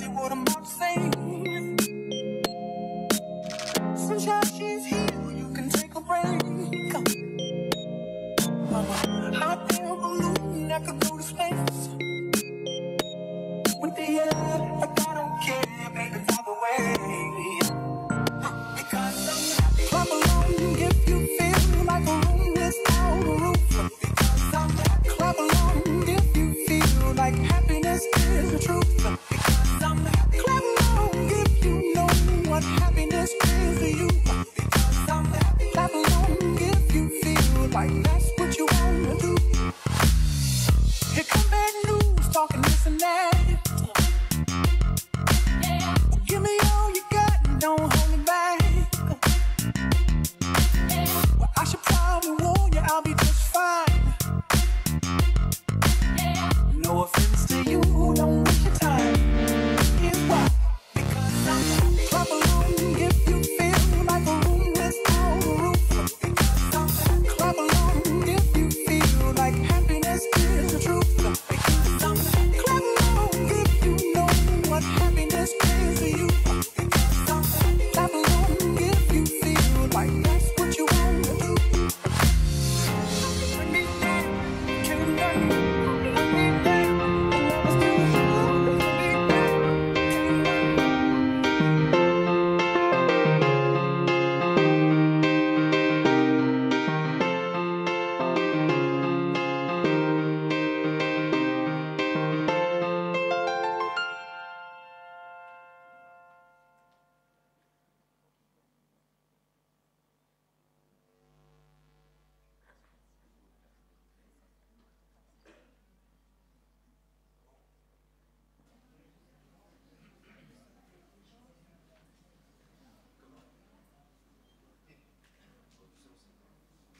you what I'm about to say. Sunshine, she's here, you can take a break. Hot air balloon that could go to space. With the air, like I don't care, baby, either way. Because I'm happy. Clap along if you feel like a room without a roof. Because I'm happy. Clap along if you feel like happiness is the truth. Because I'm happy. Clap along if you know what happiness is to you. Because I'm happy. Clap along if you feel like that's what you want to do. Here come bad news, talking this and that. Give me all you got and don't hold me back. Well, I should probably warn you, I'll be just fine. No offense to you, don't waste your time. Here's why. Because I'm happy. Clap along if you feel like a room without a roof. Because I'm happy. Clap along if you feel like happiness is the truth. Because I'm happy. Clap along if you know what happiness is to you. Because I'm happy. Clap along if you feel like that's what you want to do. Bring me down, kill me down. Bring me down, and never still love. Bring me down, kill me down.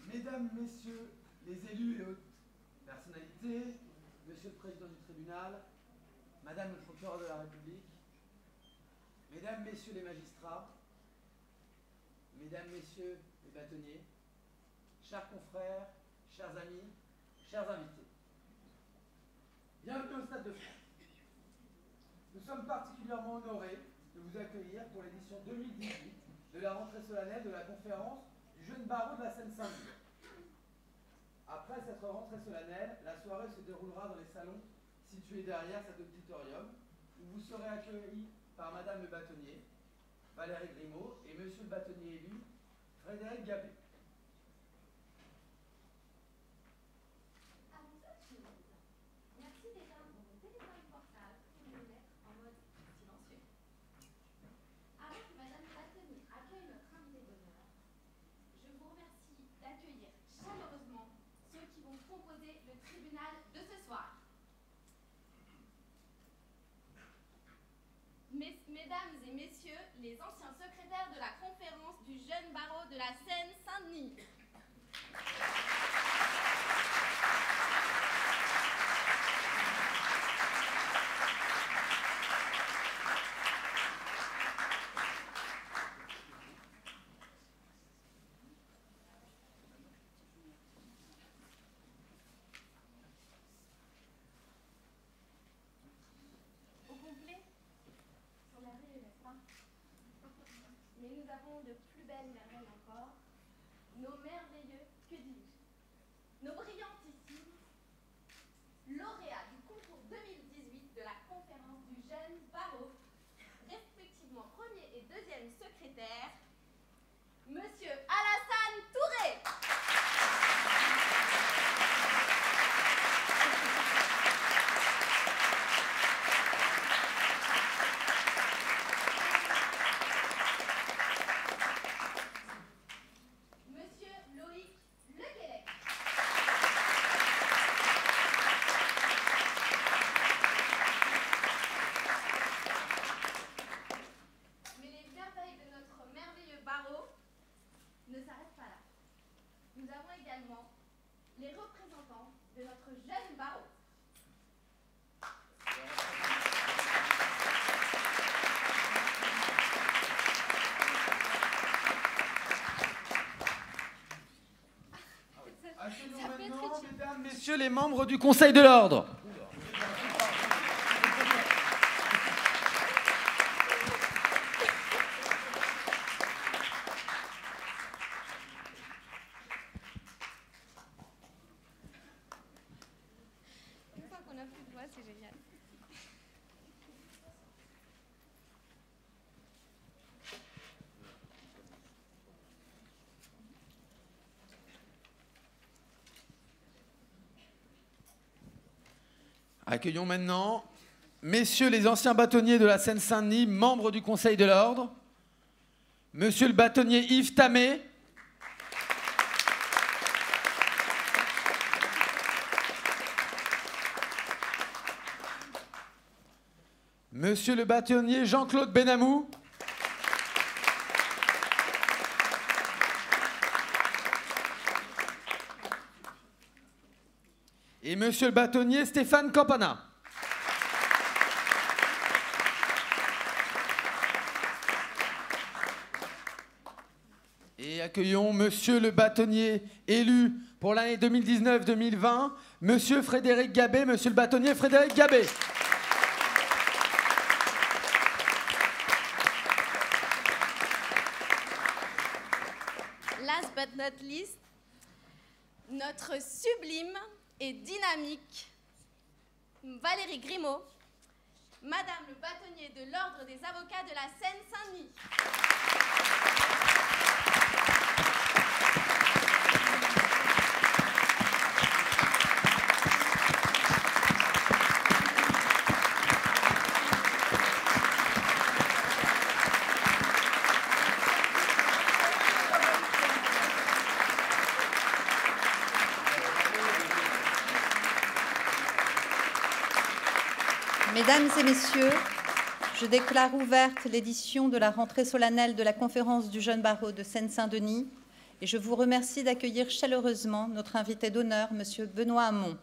Mesdames, Messieurs, les élus et autres personnalités, Monsieur le Président du tribunal, Madame le procureur de la République, Mesdames, Messieurs les magistrats, Mesdames, Messieurs les bâtonniers, chers confrères, chers amis, chers invités. Bienvenue au Stade de France. Nous sommes particulièrement honorés de vous accueillir pour l'édition 2018 de la rentrée solennelle de la conférence du jeune barreau de la Seine-Saint-Denis. Après cette rentrée solennelle, la soirée se déroulera dans les salons situés derrière cet auditorium, où vous serez accueillis par Madame le bâtonnier, Valérie Grimaud, et Monsieur le bâtonnier élu, Frédéric Gapé. Merci d'éteindre vos téléphones portables pour les mettre en mode silencieux. Avant que Madame le bâtonnier accueille notre invité d'honneur, je vous remercie d'accueillir chaleureusement ceux qui vont composer le tribunal de ce soir. Mesdames et messieurs, les anciens secrétaires de la conférence du jeune barreau de la Seine-Saint-Denis. Au complet, sont merveilleux, n'est-ce pas? Mais nous avons de plus belles merveilles encore. Nos merveilleux, que dis-je? Nos brillantissimes lauréats du concours 2018 de la conférence du jeune barreau, respectivement premier et deuxième secrétaire, Monsieur Alassane Touré. Monsieur Loïc Lequelec. Mais les merveilles de notre merveilleux barreau ne s'arrêtent pas là. Nous avons également les représentants de notre jeune barreau. Accueillons Ça fait maintenant, très chiant. Mesdames, Messieurs les membres du Conseil de l'Ordre. toi, c'est génial. Accueillons maintenant messieurs les anciens bâtonniers de la Seine-Saint-Denis, membres du Conseil de l'Ordre, monsieur le bâtonnier Yves Tamé, monsieur le bâtonnier Jean-Claude Benamou, et monsieur le bâtonnier Stéphane Campana. Et accueillons monsieur le bâtonnier élu pour l'année 2019-2020, monsieur Frédéric Gabé, monsieur le bâtonnier Frédéric Gabé. Last but not least, notre sublime et dynamique Valérie Grimaud, Madame le bâtonnier de l'Ordre des avocats de la Seine-Saint-Denis. Mesdames et messieurs, je déclare ouverte l'édition de la rentrée solennelle de la conférence du jeune barreau de Seine-Saint-Denis et je vous remercie d'accueillir chaleureusement notre invité d'honneur, monsieur Benoît Hamon.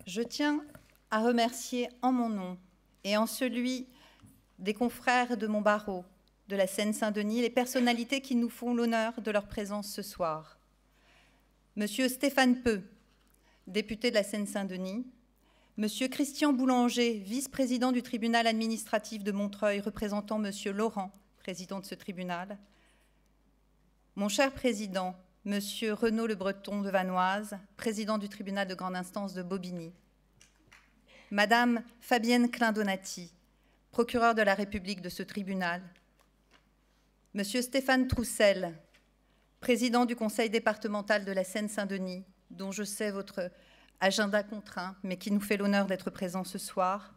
Je tiens à remercier en mon nom et en celui des confrères de mon barreau de la Seine-Saint-Denis les personnalités qui nous font l'honneur de leur présence ce soir. Monsieur Stéphane Peu, député de la Seine-Saint-Denis, Monsieur Christian Boulanger, vice-président du tribunal administratif de Montreuil, représentant Monsieur Laurent, président de ce tribunal, mon cher président, Monsieur Renaud Le Breton de Vanoise, président du tribunal de grande instance de Bobigny, Madame Fabienne Klein-Donati, procureure de la République de ce tribunal, Monsieur Stéphane Troussel, président du conseil départemental de la Seine-Saint-Denis, dont je sais votre agenda contraint, mais qui nous fait l'honneur d'être présent ce soir,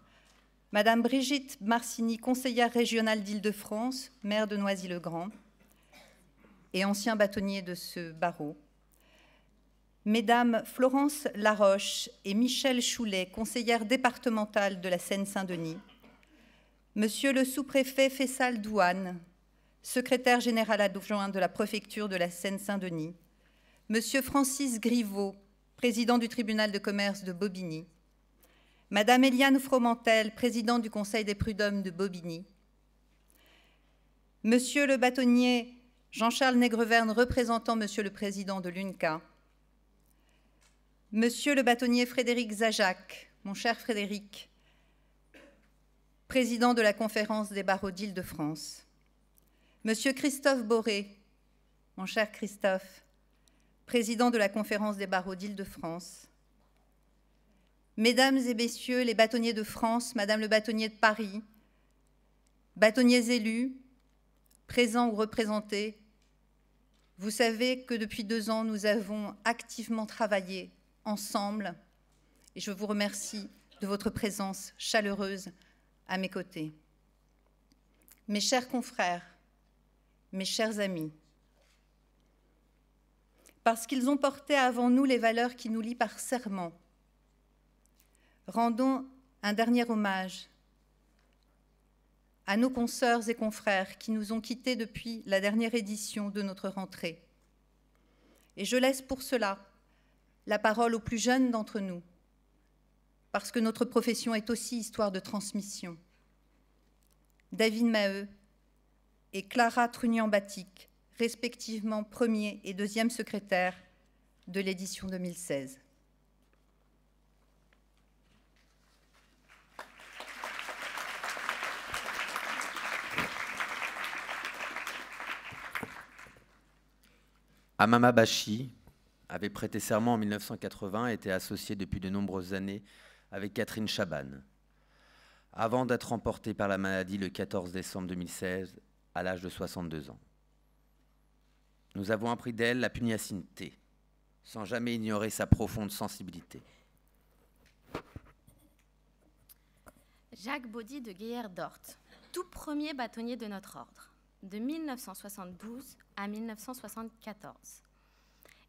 Madame Brigitte Marcini, conseillère régionale d'Île-de-France, maire de Noisy-le-Grand, et ancien bâtonnier de ce barreau, Mesdames Florence Laroche et Michel Choulet, conseillères départementales de la Seine-Saint-Denis, Monsieur le sous-préfet Fessal Douane, secrétaire général adjoint de la préfecture de la Seine-Saint-Denis, Monsieur Francis Griveau, président du tribunal de commerce de Bobigny, Madame Eliane Fromentel, présidente du conseil des prud'hommes de Bobigny, Monsieur le bâtonnier Jean-Charles Négreverne, représentant Monsieur le Président de l'UNCA, Monsieur le bâtonnier Frédéric Zajac, mon cher Frédéric, Président de la Conférence des barreaux d'Île-de-France, Monsieur Christophe Boré, mon cher Christophe, Président de la Conférence des barreaux d'Île-de-France, Mesdames et Messieurs les bâtonniers de France, Madame le bâtonnier de Paris, bâtonniers élus, présents ou représentés, vous savez que depuis 2 ans, nous avons activement travaillé ensemble et je vous remercie de votre présence chaleureuse à mes côtés. Mes chers confrères, mes chers amis, parce qu'ils ont porté avant nous les valeurs qui nous lient par serment, rendons un dernier hommage à nos consoeurs et confrères qui nous ont quittés depuis la dernière édition de notre rentrée. Et je laisse pour cela la parole aux plus jeunes d'entre nous, parce que notre profession est aussi histoire de transmission. David Maheu et Clara Trunian-Batic, respectivement 1er et 2e secrétaire de l'édition 2016. Amama Bashi avait prêté serment en 1980 et était associé depuis de nombreuses années avec Catherine Chaban, avant d'être emportée par la maladie le 14 décembre 2016 à l'âge de 62 ans. Nous avons appris d'elle la pugnacité, sans jamais ignorer sa profonde sensibilité. Jacques Baudy de Gaillard-Dort, tout premier bâtonnier de notre ordre, de 1972 à 1974,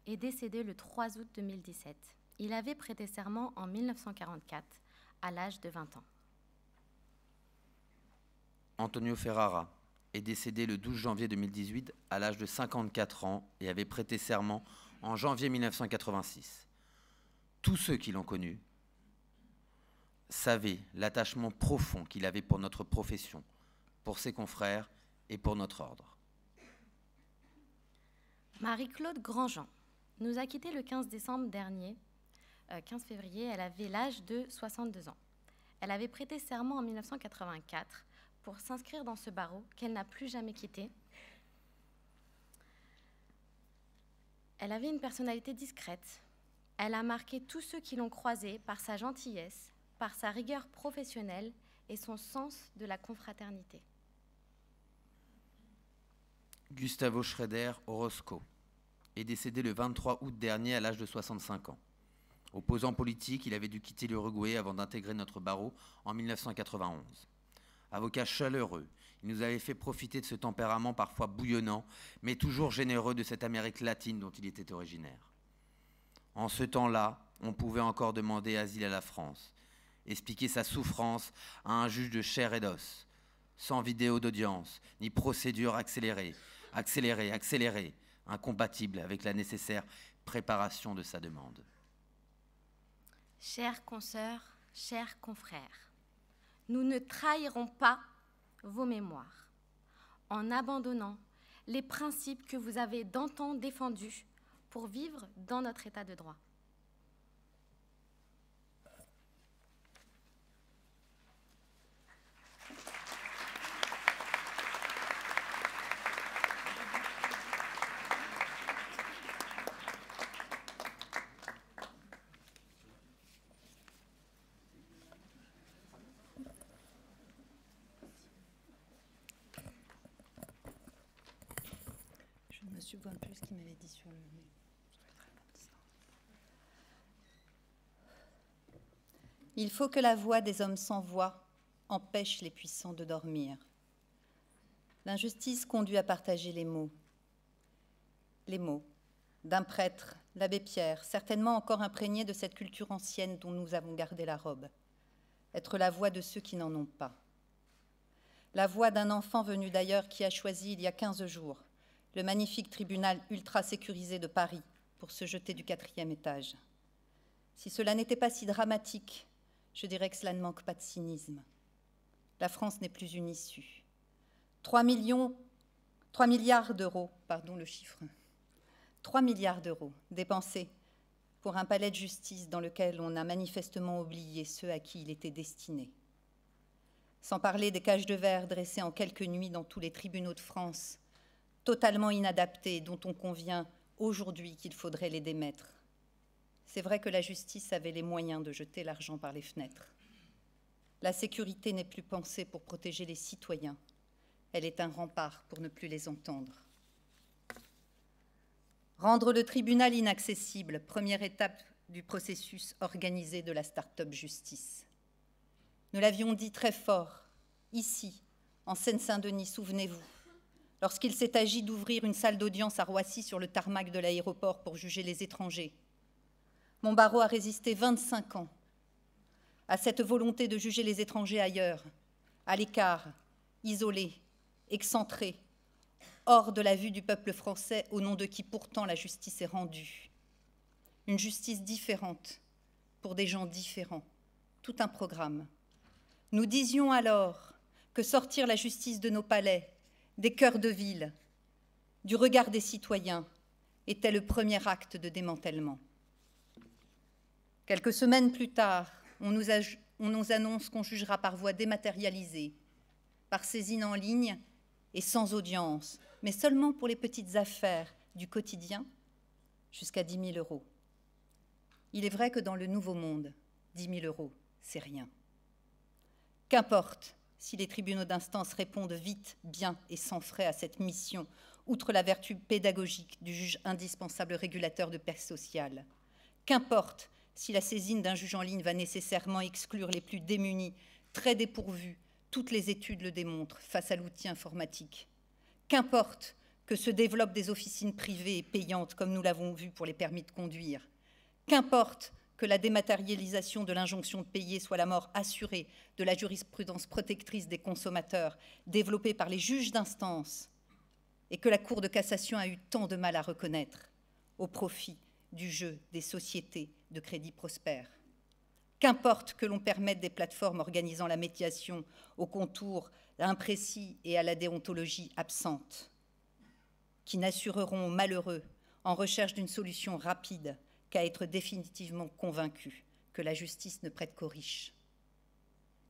est décédé le 3 août 2017. Il avait prêté serment en 1944, à l'âge de 20 ans. Antonio Ferrara est décédé le 12 janvier 2018 à l'âge de 54 ans et avait prêté serment en janvier 1986. Tous ceux qui l'ont connu savaient l'attachement profond qu'il avait pour notre profession, pour ses confrères et pour notre ordre. Marie-Claude Grandjean nous a quittés le 15 décembre dernier, 15 février, elle avait l'âge de 62 ans. Elle avait prêté serment en 1984 pour s'inscrire dans ce barreau qu'elle n'a plus jamais quitté. Elle avait une personnalité discrète. Elle a marqué tous ceux qui l'ont croisée par sa gentillesse, par sa rigueur professionnelle et son sens de la confraternité. Gustavo Schroeder Orozco est décédé le 23 août dernier à l'âge de 65 ans. Opposant politique, il avait dû quitter l'Uruguay avant d'intégrer notre barreau en 1991. Avocat chaleureux, il nous avait fait profiter de ce tempérament parfois bouillonnant, mais toujours généreux de cette Amérique latine dont il était originaire. En ce temps-là, on pouvait encore demander asile à la France, expliquer sa souffrance à un juge de chair et d'os, sans vidéo d'audience, ni procédure accélérée, incompatible avec la nécessaire préparation de sa demande. Chères consoeurs, chers confrères, nous ne trahirons pas vos mémoires en abandonnant les principes que vous avez d'antan défendus pour vivre dans notre état de droit. Je me souviens plus ce qu'il m'avait dit sur le... Il faut que la voix des hommes sans voix empêche les puissants de dormir. L'injustice conduit à partager les mots. Les mots d'un prêtre, l'abbé Pierre, certainement encore imprégné de cette culture ancienne dont nous avons gardé la robe. Être la voix de ceux qui n'en ont pas. La voix d'un enfant venu d'ailleurs qui a choisi il y a 15 jours le magnifique tribunal ultra-sécurisé de Paris pour se jeter du 4e étage. Si cela n'était pas si dramatique, je dirais que cela ne manque pas de cynisme. La France n'est plus une issue. 3 milliards d'euros, pardon le chiffre, 3 milliards d'euros dépensés pour un palais de justice dans lequel on a manifestement oublié ceux à qui il était destiné. Sans parler des cages de verre dressées en quelques nuits dans tous les tribunaux de France, totalement inadaptés, dont on convient aujourd'hui qu'il faudrait les démettre. C'est vrai que la justice avait les moyens de jeter l'argent par les fenêtres. La sécurité n'est plus pensée pour protéger les citoyens. Elle est un rempart pour ne plus les entendre. Rendre le tribunal inaccessible, première étape du processus organisé de la start-up justice. Nous l'avions dit très fort, ici, en Seine-Saint-Denis, souvenez-vous, lorsqu'il s'est agi d'ouvrir une salle d'audience à Roissy sur le tarmac de l'aéroport pour juger les étrangers. Mon barreau a résisté 25 ans à cette volonté de juger les étrangers ailleurs, à l'écart, isolés, excentrés, hors de la vue du peuple français au nom de qui pourtant la justice est rendue. Une justice différente, pour des gens différents, tout un programme. Nous disions alors que sortir la justice de nos palais, des cœurs de ville, du regard des citoyens, était le premier acte de démantèlement. Quelques semaines plus tard, on nous annonce qu'on jugera par voie dématérialisée, par saisine en ligne et sans audience, mais seulement pour les petites affaires du quotidien, jusqu'à 10 000 €. Il est vrai que dans le nouveau monde, 10 000 €, c'est rien. Qu'importe si les tribunaux d'instance répondent vite, bien et sans frais à cette mission, outre la vertu pédagogique du juge indispensable régulateur de paix sociale. Qu'importe si la saisine d'un juge en ligne va nécessairement exclure les plus démunis, très dépourvus, toutes les études le démontrent, face à l'outil informatique. Qu'importe que se développent des officines privées et payantes, comme nous l'avons vu pour les permis de conduire. Qu'importe que la dématérialisation de l'injonction de payer soit la mort assurée de la jurisprudence protectrice des consommateurs, développée par les juges d'instance, et que la Cour de cassation a eu tant de mal à reconnaître, au profit du jeu des sociétés de crédit prospères. Qu'importe que l'on permette des plateformes organisant la médiation aux contours imprécis et à la déontologie absente, qui n'assureront aux malheureux, en recherche d'une solution rapide, qu'à être définitivement convaincus que la justice ne prête qu'aux riches.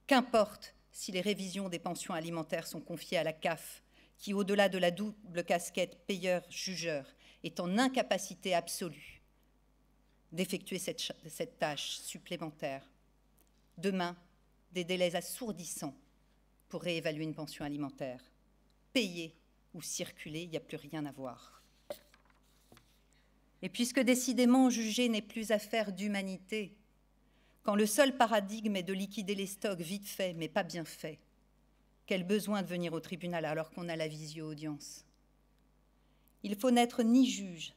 Qu'importe si les révisions des pensions alimentaires sont confiées à la CAF, qui, au-delà de la double casquette payeur-jugeur, est en incapacité absolue d'effectuer cette tâche supplémentaire. Demain, des délais assourdissants pour réévaluer une pension alimentaire. Payer ou circuler, il n'y a plus rien à voir. Et puisque décidément juger n'est plus affaire d'humanité, quand le seul paradigme est de liquider les stocks vite fait, mais pas bien fait, quel besoin de venir au tribunal alors qu'on a la visio-audience? Il faut n'être ni juge,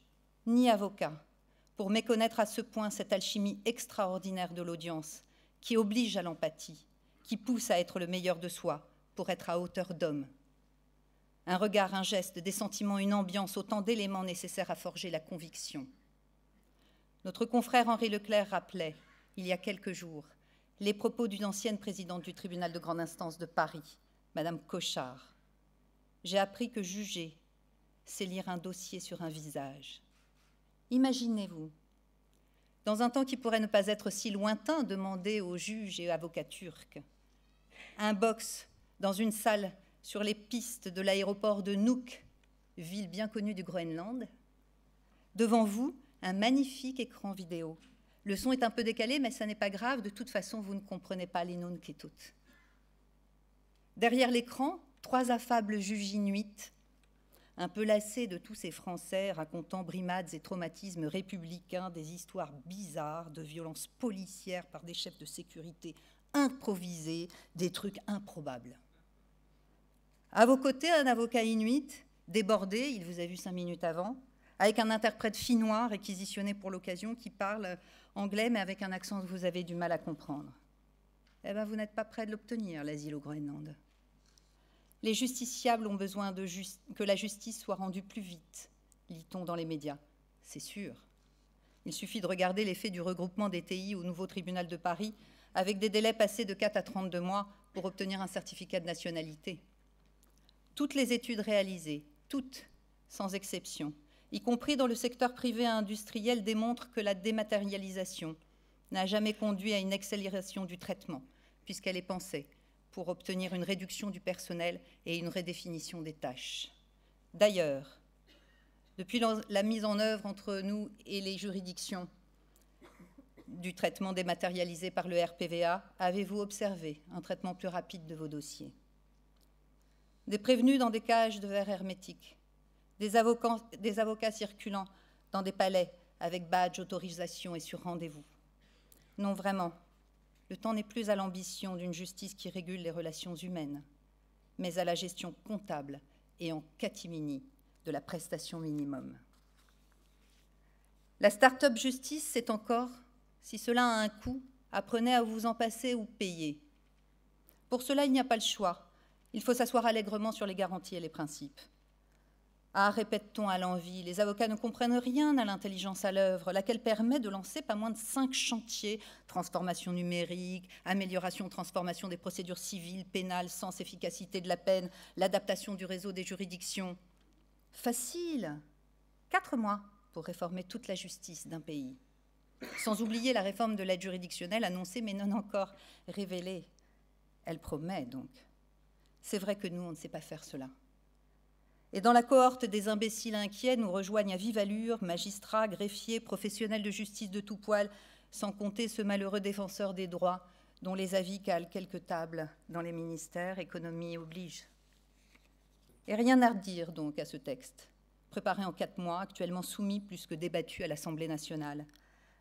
ni avocat, pour méconnaître à ce point cette alchimie extraordinaire de l'audience, qui oblige à l'empathie, qui pousse à être le meilleur de soi pour être à hauteur d'homme. Un regard, un geste, des sentiments, une ambiance, autant d'éléments nécessaires à forger la conviction. Notre confrère Henri Leclerc rappelait, il y a quelques jours, les propos d'une ancienne présidente du tribunal de grande instance de Paris, Madame Cochard. J'ai appris que juger, c'est lire un dossier sur un visage. Imaginez-vous, dans un temps qui pourrait ne pas être si lointain, demander aux juges et avocats turcs un box dans une salle sur les pistes de l'aéroport de Nuuk, ville bien connue du Groenland. Devant vous, un magnifique écran vidéo. Le son est un peu décalé, mais ça n'est pas grave. De toute façon, vous ne comprenez pas les Nunketut. Derrière l'écran, 3 affables juges inuits, un peu lassés de tous ces Français racontant brimades et traumatismes républicains, des histoires bizarres de violences policières par des chefs de sécurité improvisés, des trucs improbables. À vos côtés, un avocat inuit, débordé, il vous a vu 5 minutes avant, avec un interprète finnois réquisitionné pour l'occasion qui parle anglais mais avec un accent que vous avez du mal à comprendre. Eh bien, vous n'êtes pas prêt de l'obtenir, l'asile au Groenland. Les justiciables ont besoin que la justice soit rendue plus vite, lit-on dans les médias. C'est sûr. Il suffit de regarder l'effet du regroupement des TI au nouveau tribunal de Paris, avec des délais passés de 4 à 32 mois pour obtenir un certificat de nationalité. Toutes les études réalisées, toutes, sans exception, y compris dans le secteur privé et industriel, démontrent que la dématérialisation n'a jamais conduit à une accélération du traitement, puisqu'elle est pensée pour obtenir une réduction du personnel et une redéfinition des tâches. D'ailleurs, depuis la mise en œuvre entre nous et les juridictions du traitement dématérialisé par le RPVA, avez-vous observé un traitement plus rapide de vos dossiers? Des prévenus dans des cages de verre hermétiques, des avocats circulant dans des palais avec badge, autorisation et sur rendez-vous. Non, vraiment, le temps n'est plus à l'ambition d'une justice qui régule les relations humaines, mais à la gestion comptable et en catimini de la prestation minimum. La start-up justice, c'est encore, si cela a un coût, apprenez à vous en passer ou payer. Pour cela, il n'y a pas le choix. Il faut s'asseoir allègrement sur les garanties et les principes. Ah, répète-t-on à l'envi, les avocats ne comprennent rien à l'intelligence à l'œuvre, laquelle permet de lancer pas moins de 5 chantiers, transformation numérique, amélioration, transformation des procédures civiles, pénales, sens, efficacité de la peine, l'adaptation du réseau des juridictions. Facile, 4 mois pour réformer toute la justice d'un pays. Sans oublier la réforme de l'aide juridictionnelle annoncée mais non encore révélée. Elle promet donc. C'est vrai que nous, on ne sait pas faire cela. Et dans la cohorte des imbéciles inquiets, nous rejoignent à vive allure magistrats, greffiers, professionnels de justice de tout poil, sans compter ce malheureux défenseur des droits dont les avis calent quelques tables dans les ministères, économie oblige. Et rien à redire donc à ce texte, préparé en 4 mois, actuellement soumis plus que débattu à l'Assemblée nationale,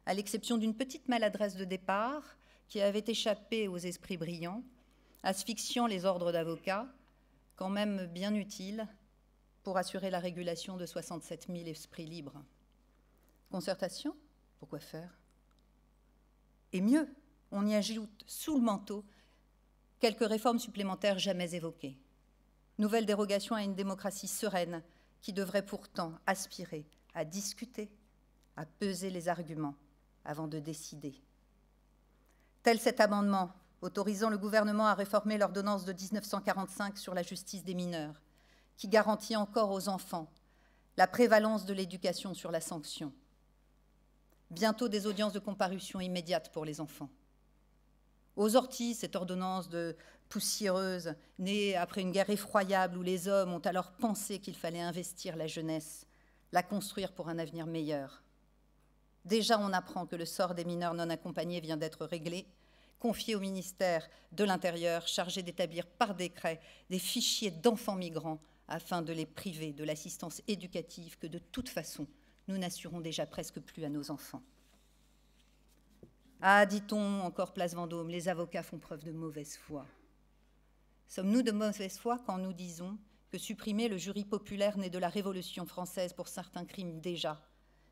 à l'exception d'une petite maladresse de départ qui avait échappé aux esprits brillants, asphyxiant les ordres d'avocats, quand même bien utile pour assurer la régulation de 67 000 esprits libres. Concertation? Pourquoi faire? Et mieux, on y ajoute sous le manteau quelques réformes supplémentaires jamais évoquées. Nouvelle dérogation à une démocratie sereine qui devrait pourtant aspirer à discuter, à peser les arguments avant de décider. Tel cet amendement autorisant le gouvernement à réformer l'ordonnance de 1945 sur la justice des mineurs, qui garantit encore aux enfants la prévalence de l'éducation sur la sanction. Bientôt des audiences de comparution immédiates pour les enfants. Aux orties, cette ordonnance de poussiéreuse, née après une guerre effroyable où les hommes ont alors pensé qu'il fallait investir la jeunesse, la construire pour un avenir meilleur. Déjà, on apprend que le sort des mineurs non accompagnés vient d'être réglé, confié au ministère de l'Intérieur, chargé d'établir par décret des fichiers d'enfants migrants afin de les priver de l'assistance éducative que, de toute façon, nous n'assurons déjà presque plus à nos enfants. Ah, dit-on, encore place Vendôme, les avocats font preuve de mauvaise foi. Sommes-nous de mauvaise foi quand nous disons que supprimer le jury populaire né de la Révolution française pour certains crimes déjà,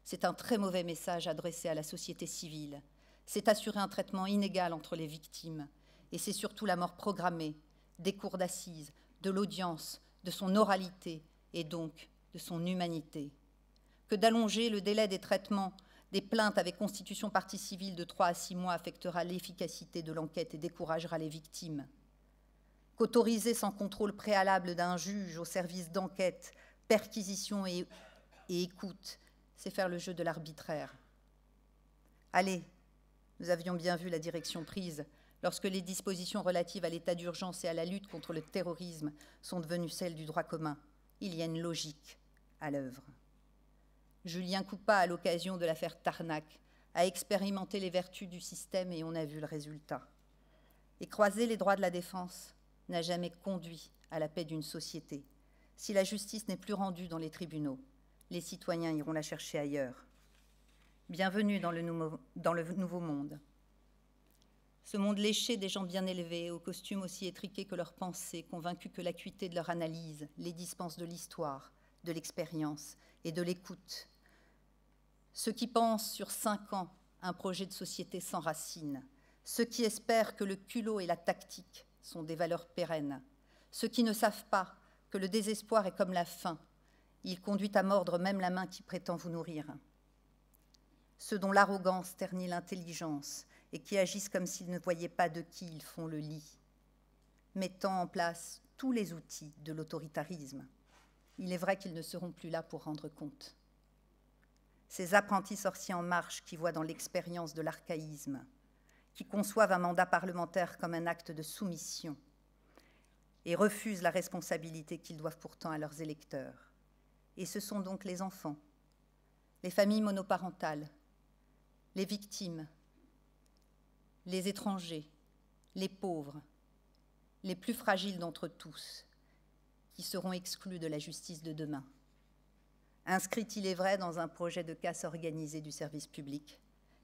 c'est un très mauvais message adressé à la société civile. C'est assurer un traitement inégal entre les victimes. Et c'est surtout la mort programmée des cours d'assises, de l'audience, de son oralité et donc de son humanité. Que d'allonger le délai des traitements des plaintes avec constitution partie civile de 3 à 6 mois affectera l'efficacité de l'enquête et découragera les victimes. Qu'autoriser sans contrôle préalable d'un juge au service d'enquête, perquisition et écoute, c'est faire le jeu de l'arbitraire. Allez, nous avions bien vu la direction prise lorsque les dispositions relatives à l'état d'urgence et à la lutte contre le terrorisme sont devenues celles du droit commun. Il y a une logique à l'œuvre. Julien Coupat, à l'occasion de l'affaire Tarnac, a expérimenté les vertus du système et on a vu le résultat. Et croiser les droits de la défense n'a jamais conduit à la paix d'une société. Si la justice n'est plus rendue dans les tribunaux, les citoyens iront la chercher ailleurs. Bienvenue dans le nouveau monde. Ce monde léché des gens bien élevés, aux costumes aussi étriqués que leurs pensées, convaincus que l'acuité de leur analyse les dispense de l'histoire, de l'expérience et de l'écoute. Ceux qui pensent sur 5 ans un projet de société sans racines. Ceux qui espèrent que le culot et la tactique sont des valeurs pérennes. Ceux qui ne savent pas que le désespoir est comme la faim. Il conduit à mordre même la main qui prétend vous nourrir. Ceux dont l'arrogance ternit l'intelligence et qui agissent comme s'ils ne voyaient pas de qui ils font le lit, mettant en place tous les outils de l'autoritarisme. Il est vrai qu'ils ne seront plus là pour rendre compte. Ces apprentis sorciers en marche qui voient dans l'expérience de l'archaïsme, qui conçoivent un mandat parlementaire comme un acte de soumission et refusent la responsabilité qu'ils doivent pourtant à leurs électeurs. Et ce sont donc les enfants, les familles monoparentales, les victimes, les étrangers, les pauvres, les plus fragiles d'entre tous, qui seront exclus de la justice de demain. Inscrits, il est vrai, dans un projet de casse organisée du service public,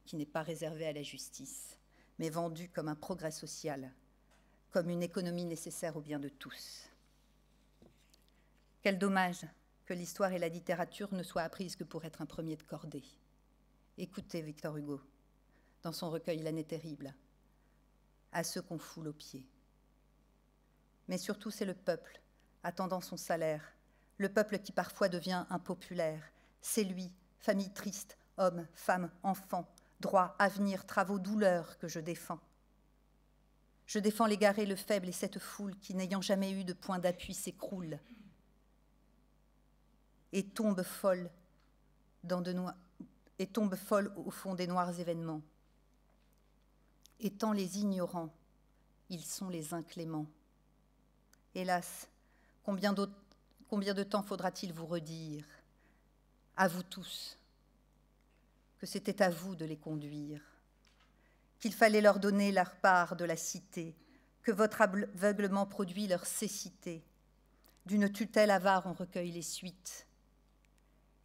qui n'est pas réservé à la justice, mais vendu comme un progrès social, comme une économie nécessaire au bien de tous. Quel dommage que l'histoire et la littérature ne soient apprises que pour être un premier de cordée. Écoutez Victor Hugo, dans son recueil L'année terrible, à ceux qu'on foule aux pieds. Mais surtout, c'est le peuple, attendant son salaire, le peuple qui parfois devient impopulaire. C'est lui, famille triste, hommes, femmes, enfants, droit, avenir, travaux, douleurs que je défends. Je défends l'égaré, le faible et cette foule qui, n'ayant jamais eu de point d'appui, s'écroule et tombe folle et tombe folle au fond des noirs événements. Étant les ignorants, ils sont les incléments. Hélas, combien de temps faudra-t-il vous redire, à vous tous, que c'était à vous de les conduire, qu'il fallait leur donner leur part de la cité, que votre aveuglement produit leur cécité. D'une tutelle avare, on recueille les suites.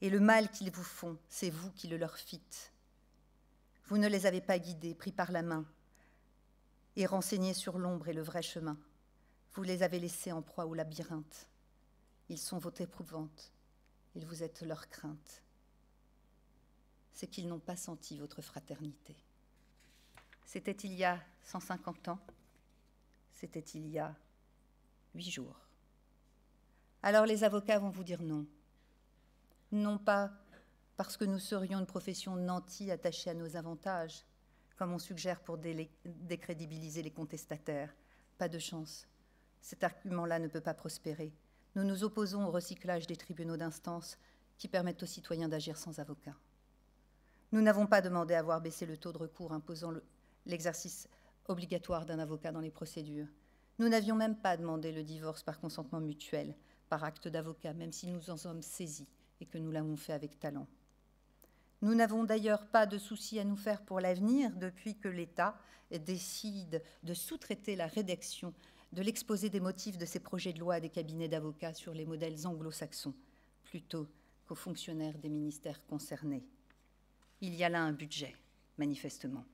Et le mal qu'ils vous font, c'est vous qui le leur fîtes. Vous ne les avez pas guidés, pris par la main, et renseignés sur l'ombre et le vrai chemin. Vous les avez laissés en proie au labyrinthe. Ils sont votre épouvante, ils vous êtes leur crainte. C'est qu'ils n'ont pas senti votre fraternité. C'était il y a 150 ans, c'était il y a 8 jours. Alors les avocats vont vous dire non. Non pas parce que nous serions une profession nantie attachée à nos avantages, comme on suggère pour décrédibiliser les contestataires. Pas de chance. Cet argument-là ne peut pas prospérer. Nous nous opposons au recyclage des tribunaux d'instance qui permettent aux citoyens d'agir sans avocat. Nous n'avons pas demandé à voir baisser le taux de recours imposant l'exercice obligatoire d'un avocat dans les procédures. Nous n'avions même pas demandé le divorce par consentement mutuel, par acte d'avocat, même si nous en sommes saisis et que nous l'avons fait avec talent. Nous n'avons d'ailleurs pas de souci à nous faire pour l'avenir depuis que l'État décide de sous-traiter la rédaction de l'exposé des motifs de ces projets de loi à des cabinets d'avocats sur les modèles anglo-saxons, plutôt qu'aux fonctionnaires des ministères concernés. Il y a là un budget, manifestement.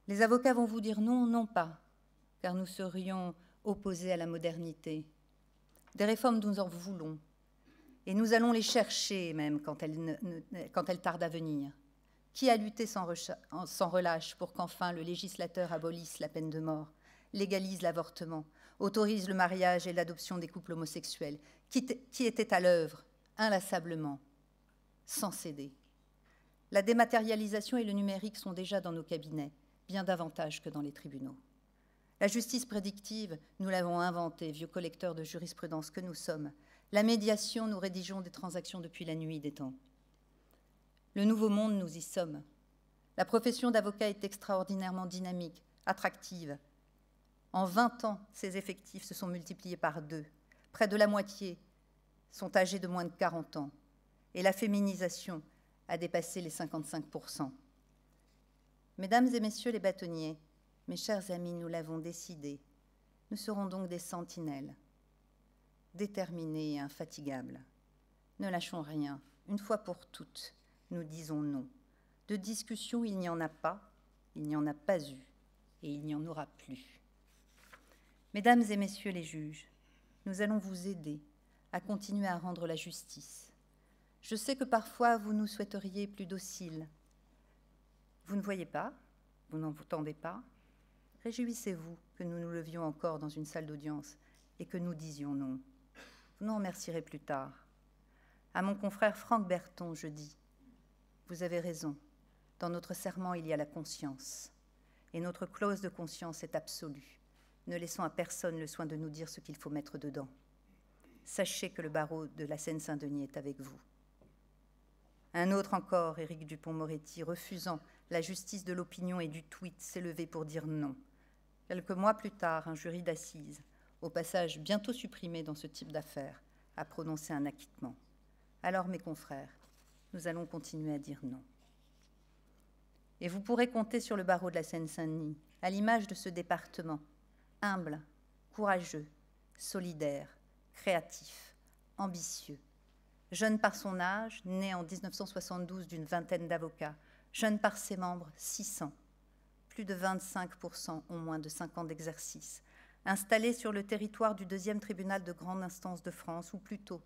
Les avocats vont vous dire non, non pas, car nous serions opposés à la modernité. Des réformes, nous en voulons, et nous allons les chercher même quand elles tardent à venir. Qui a lutté sans relâche pour qu'enfin le législateur abolisse la peine de mort, légalise l'avortement, autorise le mariage et l'adoption des couples homosexuels? Qui était à l'œuvre, inlassablement, sans céder? La dématérialisation et le numérique sont déjà dans nos cabinets, bien davantage que dans les tribunaux. La justice prédictive, nous l'avons inventée, vieux collecteurs de jurisprudence que nous sommes. La médiation, nous rédigeons des transactions depuis la nuit des temps. Le nouveau monde, nous y sommes. La profession d'avocat est extraordinairement dynamique, attractive. En 20 ans, ses effectifs se sont multipliés par 2. Près de la moitié sont âgés de moins de 40 ans. Et la féminisation a dépassé les 55%. Mesdames et messieurs les bâtonniers, mes chers amis, nous l'avons décidé. Nous serons donc des sentinelles, déterminés et infatigables. Ne lâchons rien, une fois pour toutes. Nous disons non. De discussion, il n'y en a pas, il n'y en a pas eu, et il n'y en aura plus. Mesdames et messieurs les juges, nous allons vous aider à continuer à rendre la justice. Je sais que parfois vous nous souhaiteriez plus dociles. Vous ne voyez pas, vous n'entendez pas. Réjouissez-vous que nous nous levions encore dans une salle d'audience et que nous disions non. Vous nous remercierez plus tard. À mon confrère Franck Berton, je dis: vous avez raison, dans notre serment il y a la conscience, et notre clause de conscience est absolue. Ne laissons à personne le soin de nous dire ce qu'il faut mettre dedans. Sachez que le barreau de la Seine-Saint-Denis est avec vous. Un autre encore, Éric Dupond-Moretti, refusant la justice de l'opinion et du tweet, s'est levé pour dire non. Quelques mois plus tard, un jury d'assises, au passage bientôt supprimé dans ce type d'affaires, a prononcé un acquittement. Alors, mes confrères, nous allons continuer à dire non. Et vous pourrez compter sur le barreau de la Seine-Saint-Denis, à l'image de ce département, humble, courageux, solidaire, créatif, ambitieux, jeune par son âge, né en 1972 d'une vingtaine d'avocats, jeune par ses membres, 600. Plus de 25% ont moins de 5 ans d'exercice, installés sur le territoire du 2e tribunal de grande instance de France, ou plutôt,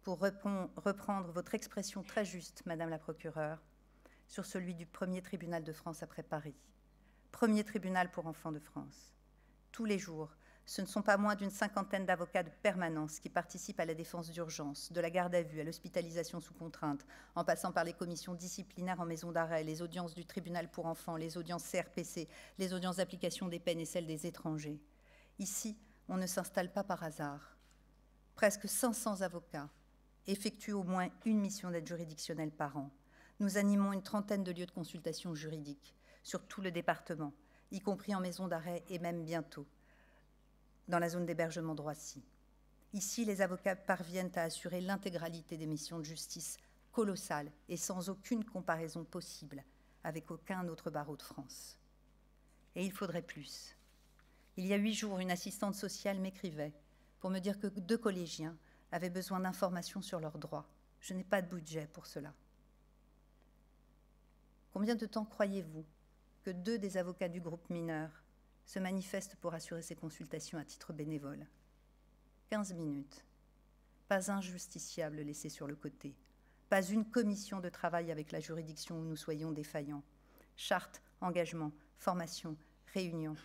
pour reprendre votre expression très juste, Madame la procureure, sur celui du 1er tribunal de France après Paris. 1er tribunal pour enfants de France. Tous les jours, ce ne sont pas moins d'une 50aine d'avocats de permanence qui participent à la défense d'urgence, de la garde à vue, à l'hospitalisation sous contrainte, en passant par les commissions disciplinaires en maison d'arrêt, les audiences du tribunal pour enfants, les audiences CRPC, les audiences d'application des peines et celles des étrangers. Ici, on ne s'installe pas par hasard. Presque 500 avocats effectue au moins une mission d'aide juridictionnelle par an. Nous animons une trentaine de lieux de consultation juridique sur tout le département, y compris en maison d'arrêt et même bientôt dans la zone d'hébergement de Roissy. Ici, les avocats parviennent à assurer l'intégralité des missions de justice colossales et sans aucune comparaison possible avec aucun autre barreau de France. Et il faudrait plus. Il y a 8 jours, une assistante sociale m'écrivait pour me dire que 2 collégiens avaient besoin d'informations sur leurs droits. Je n'ai pas de budget pour cela. Combien de temps croyez-vous que 2 des avocats du groupe mineur se manifestent pour assurer ces consultations à titre bénévole? 15 minutes. Pas un justiciable laissé sur le côté. Pas une commission de travail avec la juridiction où nous soyons défaillants. Charte, engagement, formation, réunion.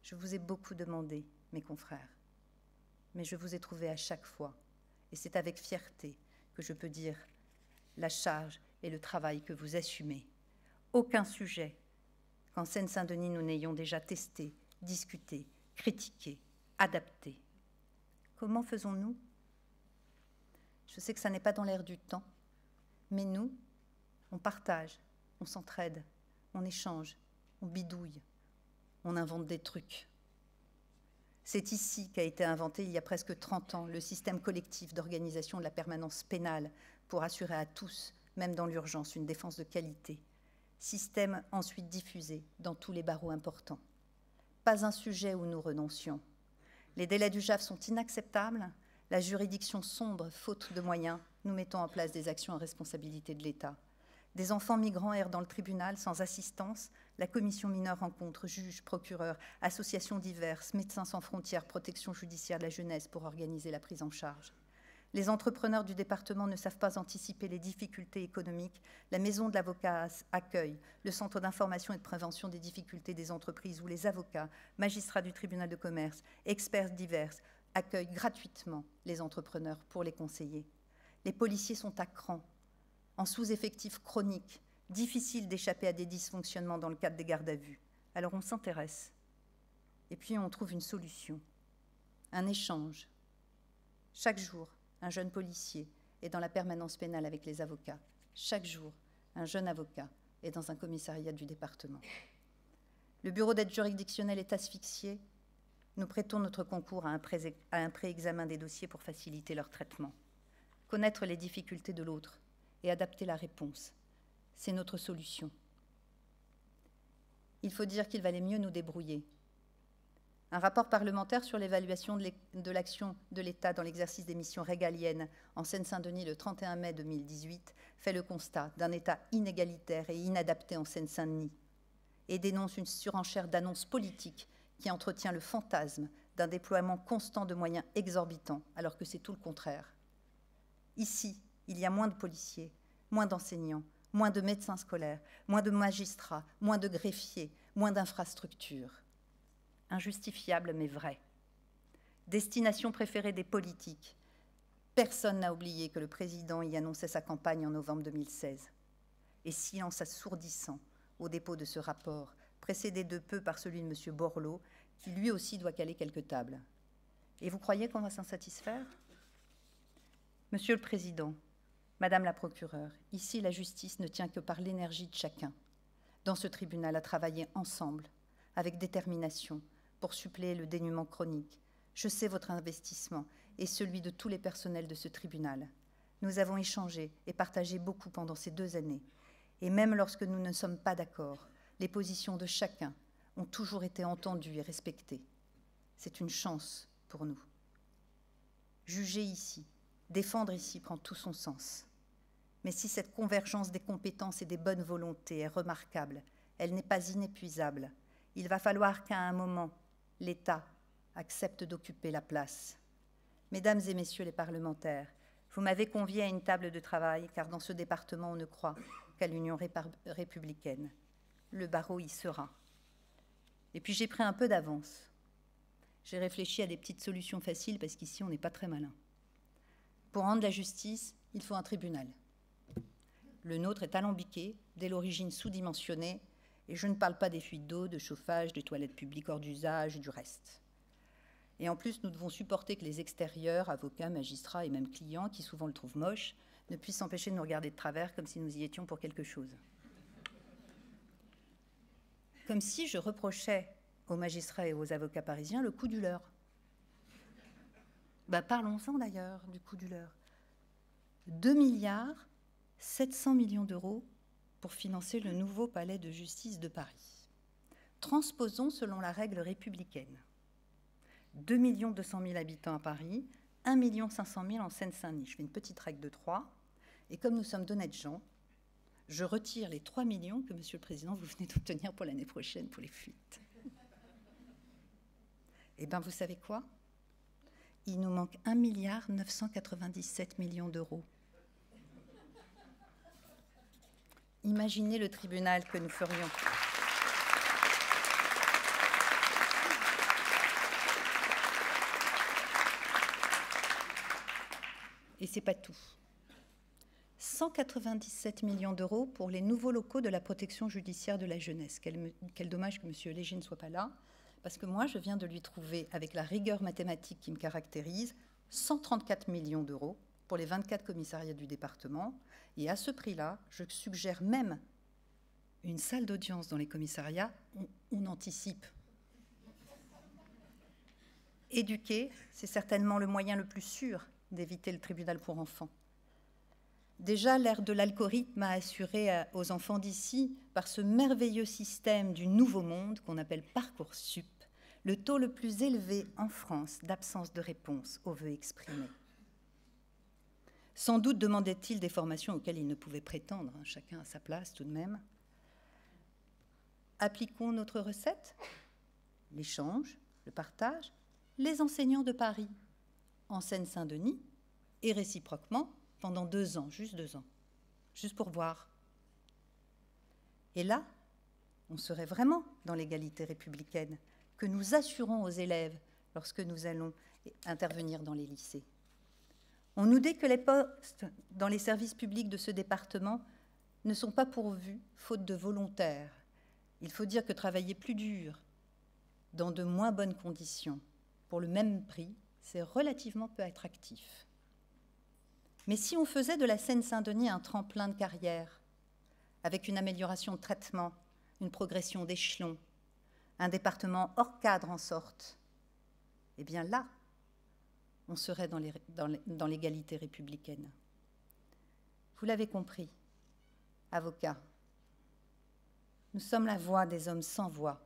Je vous ai beaucoup demandé, mes confrères, mais je vous ai trouvé à chaque fois, et c'est avec fierté que je peux dire la charge et le travail que vous assumez. Aucun sujet qu'en Seine-Saint-Denis nous n'ayons déjà testé, discuté, critiqué, adapté. Comment faisons-nous? Je sais que ça n'est pas dans l'air du temps, mais nous, on partage, on s'entraide, on échange, on bidouille, on invente des trucs. C'est ici qu'a été inventé, il y a presque 30 ans, le système collectif d'organisation de la permanence pénale pour assurer à tous, même dans l'urgence, une défense de qualité. Système ensuite diffusé dans tous les barreaux importants. Pas un sujet où nous renoncions. Les délais du JAF sont inacceptables. La juridiction sombre, faute de moyens, nous mettons en place des actions en responsabilité de l'État. Des enfants migrants errent dans le tribunal sans assistance. La commission mineure rencontre juges, procureurs, associations diverses, Médecins sans frontières, protection judiciaire de la jeunesse pour organiser la prise en charge. Les entrepreneurs du département ne savent pas anticiper les difficultés économiques. La maison de l'avocat accueille le centre d'information et de prévention des difficultés des entreprises où les avocats, magistrats du tribunal de commerce, experts divers accueillent gratuitement les entrepreneurs pour les conseiller. Les policiers sont à cran, en sous-effectif chronique, difficile d'échapper à des dysfonctionnements dans le cadre des gardes à vue. Alors on s'intéresse. Et puis on trouve une solution, un échange. Chaque jour, un jeune policier est dans la permanence pénale avec les avocats. Chaque jour, un jeune avocat est dans un commissariat du département. Le bureau d'aide juridictionnelle est asphyxié. Nous prêtons notre concours à un pré-examen des dossiers pour faciliter leur traitement. Connaître les difficultés de l'autre et adapter la réponse, c'est notre solution. Il faut dire qu'il valait mieux nous débrouiller. Un rapport parlementaire sur l'évaluation de l'action de l'État dans l'exercice des missions régaliennes en Seine-Saint-Denis le 31 mai 2018 fait le constat d'un État inégalitaire et inadapté en Seine-Saint-Denis et dénonce une surenchère d'annonces politiques qui entretient le fantasme d'un déploiement constant de moyens exorbitants, alors que c'est tout le contraire. Ici, il y a moins de policiers, moins d'enseignants, moins de médecins scolaires, moins de magistrats, moins de greffiers, moins d'infrastructures. Injustifiable mais vrai. Destination préférée des politiques. Personne n'a oublié que le président y annonçait sa campagne en novembre 2016. Et silence assourdissant au dépôt de ce rapport, précédé de peu par celui de M. Borloo, qui lui aussi doit caler quelques tables. Et vous croyez qu'on va s'en satisfaire? Monsieur le Président, Madame la procureure, ici la justice ne tient que par l'énergie de chacun. Dans ce tribunal, à travailler ensemble, avec détermination, pour suppléer le dénuement chronique. Je sais votre investissement et celui de tous les personnels de ce tribunal. Nous avons échangé et partagé beaucoup pendant ces 2 années. Et même lorsque nous ne sommes pas d'accord, les positions de chacun ont toujours été entendues et respectées. C'est une chance pour nous. Juger ici, défendre ici prend tout son sens. Mais si cette convergence des compétences et des bonnes volontés est remarquable, elle n'est pas inépuisable. Il va falloir qu'à un moment, l'État accepte d'occuper la place. Mesdames et messieurs les parlementaires, vous m'avez convié à une table de travail, car dans ce département, on ne croit qu'à l'Union républicaine. Le barreau y sera. Et puis j'ai pris un peu d'avance. J'ai réfléchi à des petites solutions faciles, parce qu'ici, on n'est pas très malin. Pour rendre la justice, il faut un tribunal. Le nôtre est alambiqué, dès l'origine et je ne parle pas des fuites d'eau, de chauffage, des toilettes publiques hors d'usage, du reste. Et en plus, nous devons supporter que les extérieurs, avocats, magistrats et même clients, qui souvent le trouvent moche, ne puissent s'empêcher de nous regarder de travers comme si nous y étions pour quelque chose. Comme si je reprochais aux magistrats et aux avocats parisiens le coût du leur. Parlons-en d'ailleurs du coût du leur. 2 milliards 700 millions d'euros pour financer le nouveau palais de justice de Paris. Transposons selon la règle républicaine. 2 200 000 habitants à Paris, 1 500 000 en Seine-Saint-Denis. Je fais une petite règle de 3. Et comme nous sommes d'honnêtes gens, je retire les 3 millions que, Monsieur le Président, vous venez d'obtenir pour l'année prochaine pour les fuites. Eh bien, vous savez quoi? Il nous manque 1 997 millions d'euros. Imaginez le tribunal que nous ferions. Et c'est pas tout. 197 millions d'euros pour les nouveaux locaux de la protection judiciaire de la jeunesse. Quel dommage que M. Léger ne soit pas là, parce que moi, je viens de lui trouver, avec la rigueur mathématique qui me caractérise, 134 millions d'euros pour les 24 commissariats du département. Et à ce prix-là, je suggère même une salle d'audience dans les commissariats. On anticipe. Éduquer, c'est certainement le moyen le plus sûr d'éviter le tribunal pour enfants. Déjà, l'ère de l'algorithme a assuré aux enfants d'ici, par ce merveilleux système du nouveau monde qu'on appelle Parcoursup, le taux le plus élevé en France d'absence de réponse aux vœux exprimés. Sans doute demandait-il des formations auxquelles il ne pouvait prétendre, hein, chacun à sa place tout de même. Appliquons notre recette, l'échange, le partage, les enseignants de Paris en Seine-Saint-Denis et réciproquement pendant 2 ans, juste 2 ans, juste pour voir. Et là, on serait vraiment dans l'égalité républicaine que nous assurons aux élèves lorsque nous allons intervenir dans les lycées. On nous dit que les postes dans les services publics de ce département ne sont pas pourvus, faute de volontaires. Il faut dire que travailler plus dur, dans de moins bonnes conditions, pour le même prix, c'est relativement peu attractif. Mais si on faisait de la Seine-Saint-Denis un tremplin de carrière, avec une amélioration de traitement, une progression d'échelon, un département hors cadre en sorte, eh bien là, on serait dans l'égalité républicaine. Vous l'avez compris, avocats, nous sommes la voix des hommes sans voix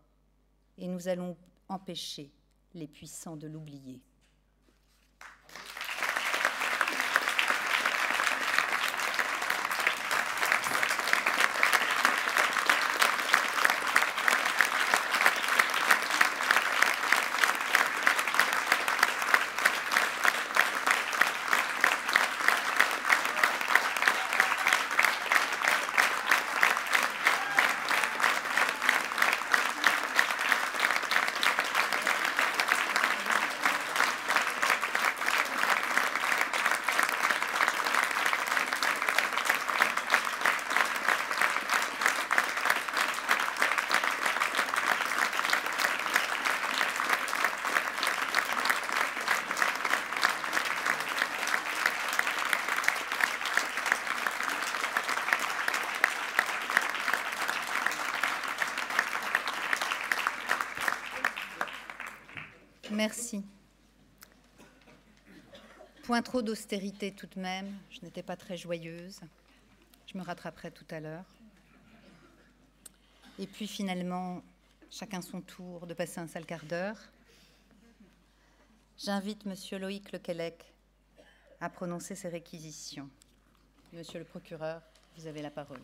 et nous allons empêcher les puissants de l'oublier. Merci. Point trop d'austérité tout de même. Je n'étais pas très joyeuse. Je me rattraperai tout à l'heure. Et puis finalement, chacun son tour de passer un sale quart d'heure. J'invite Monsieur Loïc Lequelec à prononcer ses réquisitions. Monsieur le procureur, vous avez la parole.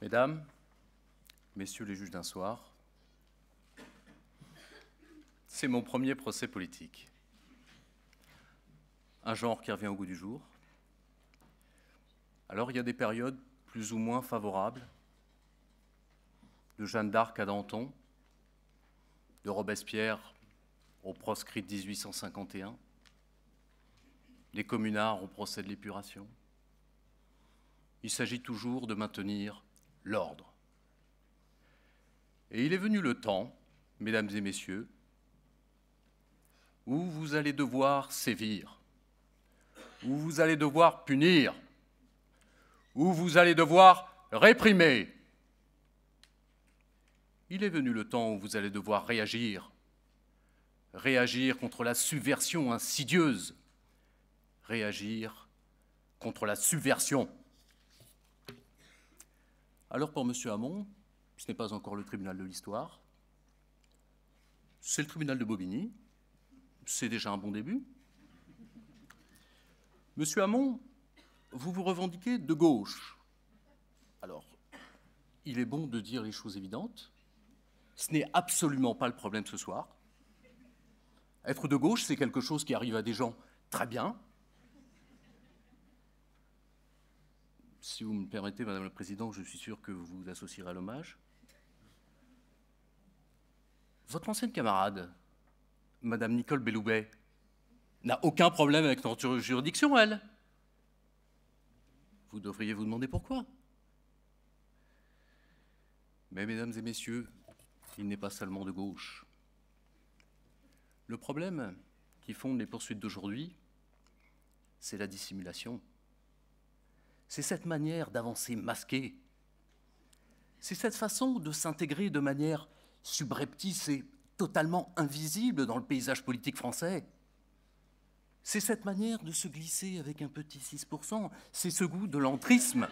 Mesdames, Messieurs les juges d'un soir, c'est mon premier procès politique. Un genre qui revient au goût du jour. Alors il y a des périodes plus ou moins favorables, de Jeanne d'Arc à Danton, de Robespierre au proscrit de 1851. des communards au procès de l'épuration. Il s'agit toujours de maintenir l'ordre. Et il est venu le temps, mesdames et messieurs, où vous allez devoir sévir, où vous allez devoir punir, où vous allez devoir réprimer. Il est venu le temps où vous allez devoir réagir, réagir contre la subversion insidieuse, réagir contre la subversion. Alors pour M. Hamon, ce n'est pas encore le tribunal de l'histoire, c'est le tribunal de Bobigny, c'est déjà un bon début. M. Hamon, vous vous revendiquez de gauche. Alors, il est bon de dire les choses évidentes. Ce n'est absolument pas le problème ce soir. Être de gauche, c'est quelque chose qui arrive à des gens très bien. Si vous me permettez, Madame la Présidente, je suis sûr que vous vous associerez à l'hommage. Votre ancienne camarade, Madame Nicole Belloubet, n'a aucun problème avec notre juridiction, elle. Vous devriez vous demander pourquoi. Mais, mesdames et messieurs, il n'est pas seulement de gauche. Le problème qui fonde les poursuites d'aujourd'hui, c'est la dissimulation. C'est cette manière d'avancer masquée. C'est cette façon de s'intégrer de manière subreptice et totalement invisible dans le paysage politique français. C'est cette manière de se glisser avec un petit 6%. C'est ce goût de l'entrisme.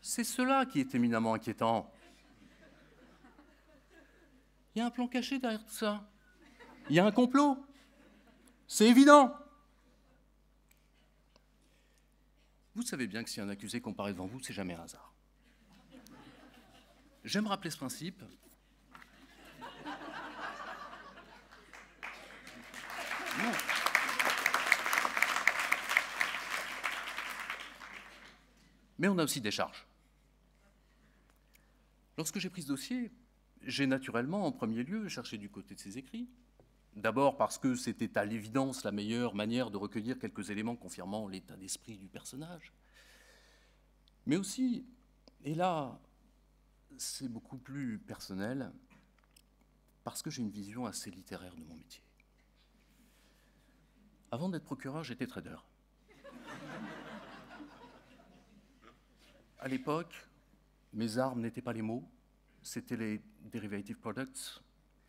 C'est cela qui est éminemment inquiétant. Il y a un plan caché derrière tout ça. Il y a un complot. C'est évident. Vous savez bien que si un accusé comparaît devant vous, c'est jamais un hasard. J'aime rappeler ce principe. Non. Mais on a aussi des charges. Lorsque j'ai pris ce dossier, j'ai naturellement, en premier lieu, cherché du côté de ses écrits. D'abord parce que c'était à l'évidence la meilleure manière de recueillir quelques éléments confirmant l'état d'esprit du personnage. Mais aussi, et là, c'est beaucoup plus personnel, parce que j'ai une vision assez littéraire de mon métier. Avant d'être procureur, j'étais trader. À l'époque, mes armes n'étaient pas les mots, c'était les derivative products,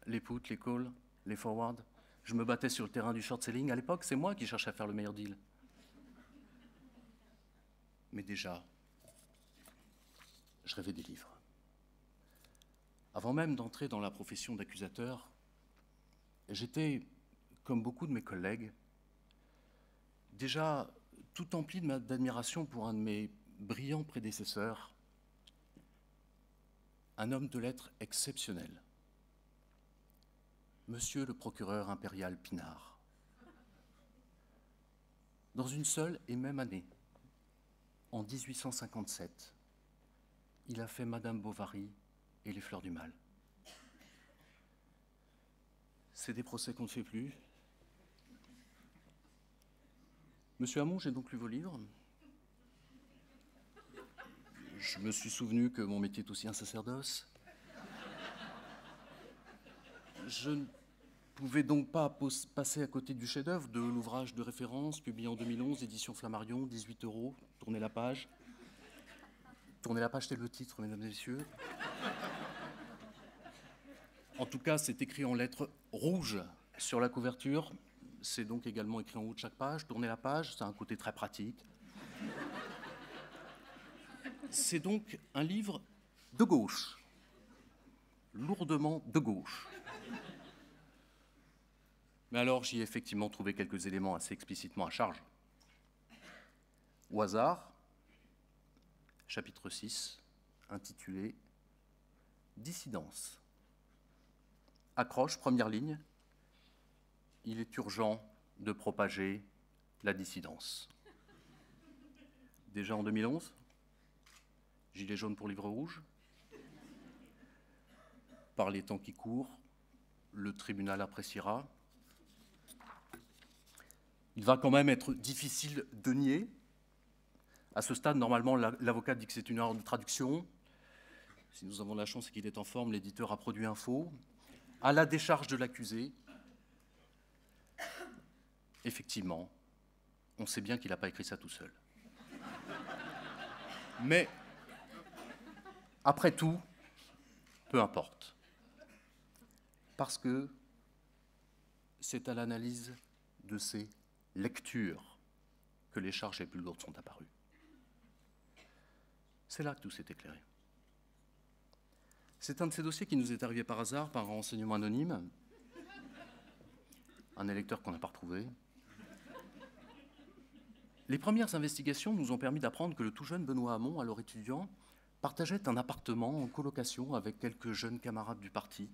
les puts, les calls, les forwards. Je me battais sur le terrain du short selling. À l'époque, c'est moi qui cherchais à faire le meilleur deal. Mais déjà, je rêvais des livres. Avant même d'entrer dans la profession d'accusateur, j'étais, comme beaucoup de mes collègues, déjà tout empli d'admiration pour un de mes brillants prédécesseurs, un homme de lettres exceptionnel, Monsieur le procureur impérial Pinard. Dans une seule et même année, en 1857, il a fait Madame Bovary et les Fleurs du Mal. C'est des procès qu'on ne fait plus. Monsieur Hamon, j'ai donc lu vos livres. Je me suis souvenu que mon métier est aussi un sacerdoce. Je ne pouvais donc pas passer à côté du chef-d'œuvre de l'ouvrage de référence publié en 2011, édition Flammarion, 18 €. Tournez la page. Tournez la page, c'est le titre, mesdames et messieurs. En tout cas, c'est écrit en lettres rouges sur la couverture. C'est donc également écrit en haut de chaque page. Tournez la page, ça a un côté très pratique. C'est donc un livre de gauche, lourdement de gauche. Mais alors, j'y ai effectivement trouvé quelques éléments assez explicitement à charge. Au hasard, chapitre 6, intitulé « Dissidence ». Accroche, première ligne, il est urgent de propager la dissidence. Déjà en 2011, Gilets jaunes pour livre rouge, par les temps qui courent, le tribunal appréciera. Il va quand même être difficile de nier. À ce stade, normalement, l'avocat dit que c'est une erreur de traduction. Si nous avons la chance et qu'il est en forme, l'éditeur a produit un faux. À la décharge de l'accusé, effectivement, on sait bien qu'il n'a pas écrit ça tout seul. Mais, après tout, peu importe. Parce que c'est à l'analyse de ces lectures que les charges les plus lourdes sont apparues. C'est là que tout s'est éclairé. C'est un de ces dossiers qui nous est arrivé par hasard, par un renseignement anonyme, un électeur qu'on n'a pas retrouvé. Les premières investigations nous ont permis d'apprendre que le tout jeune Benoît Hamon, alors étudiant, partageait un appartement en colocation avec quelques jeunes camarades du parti.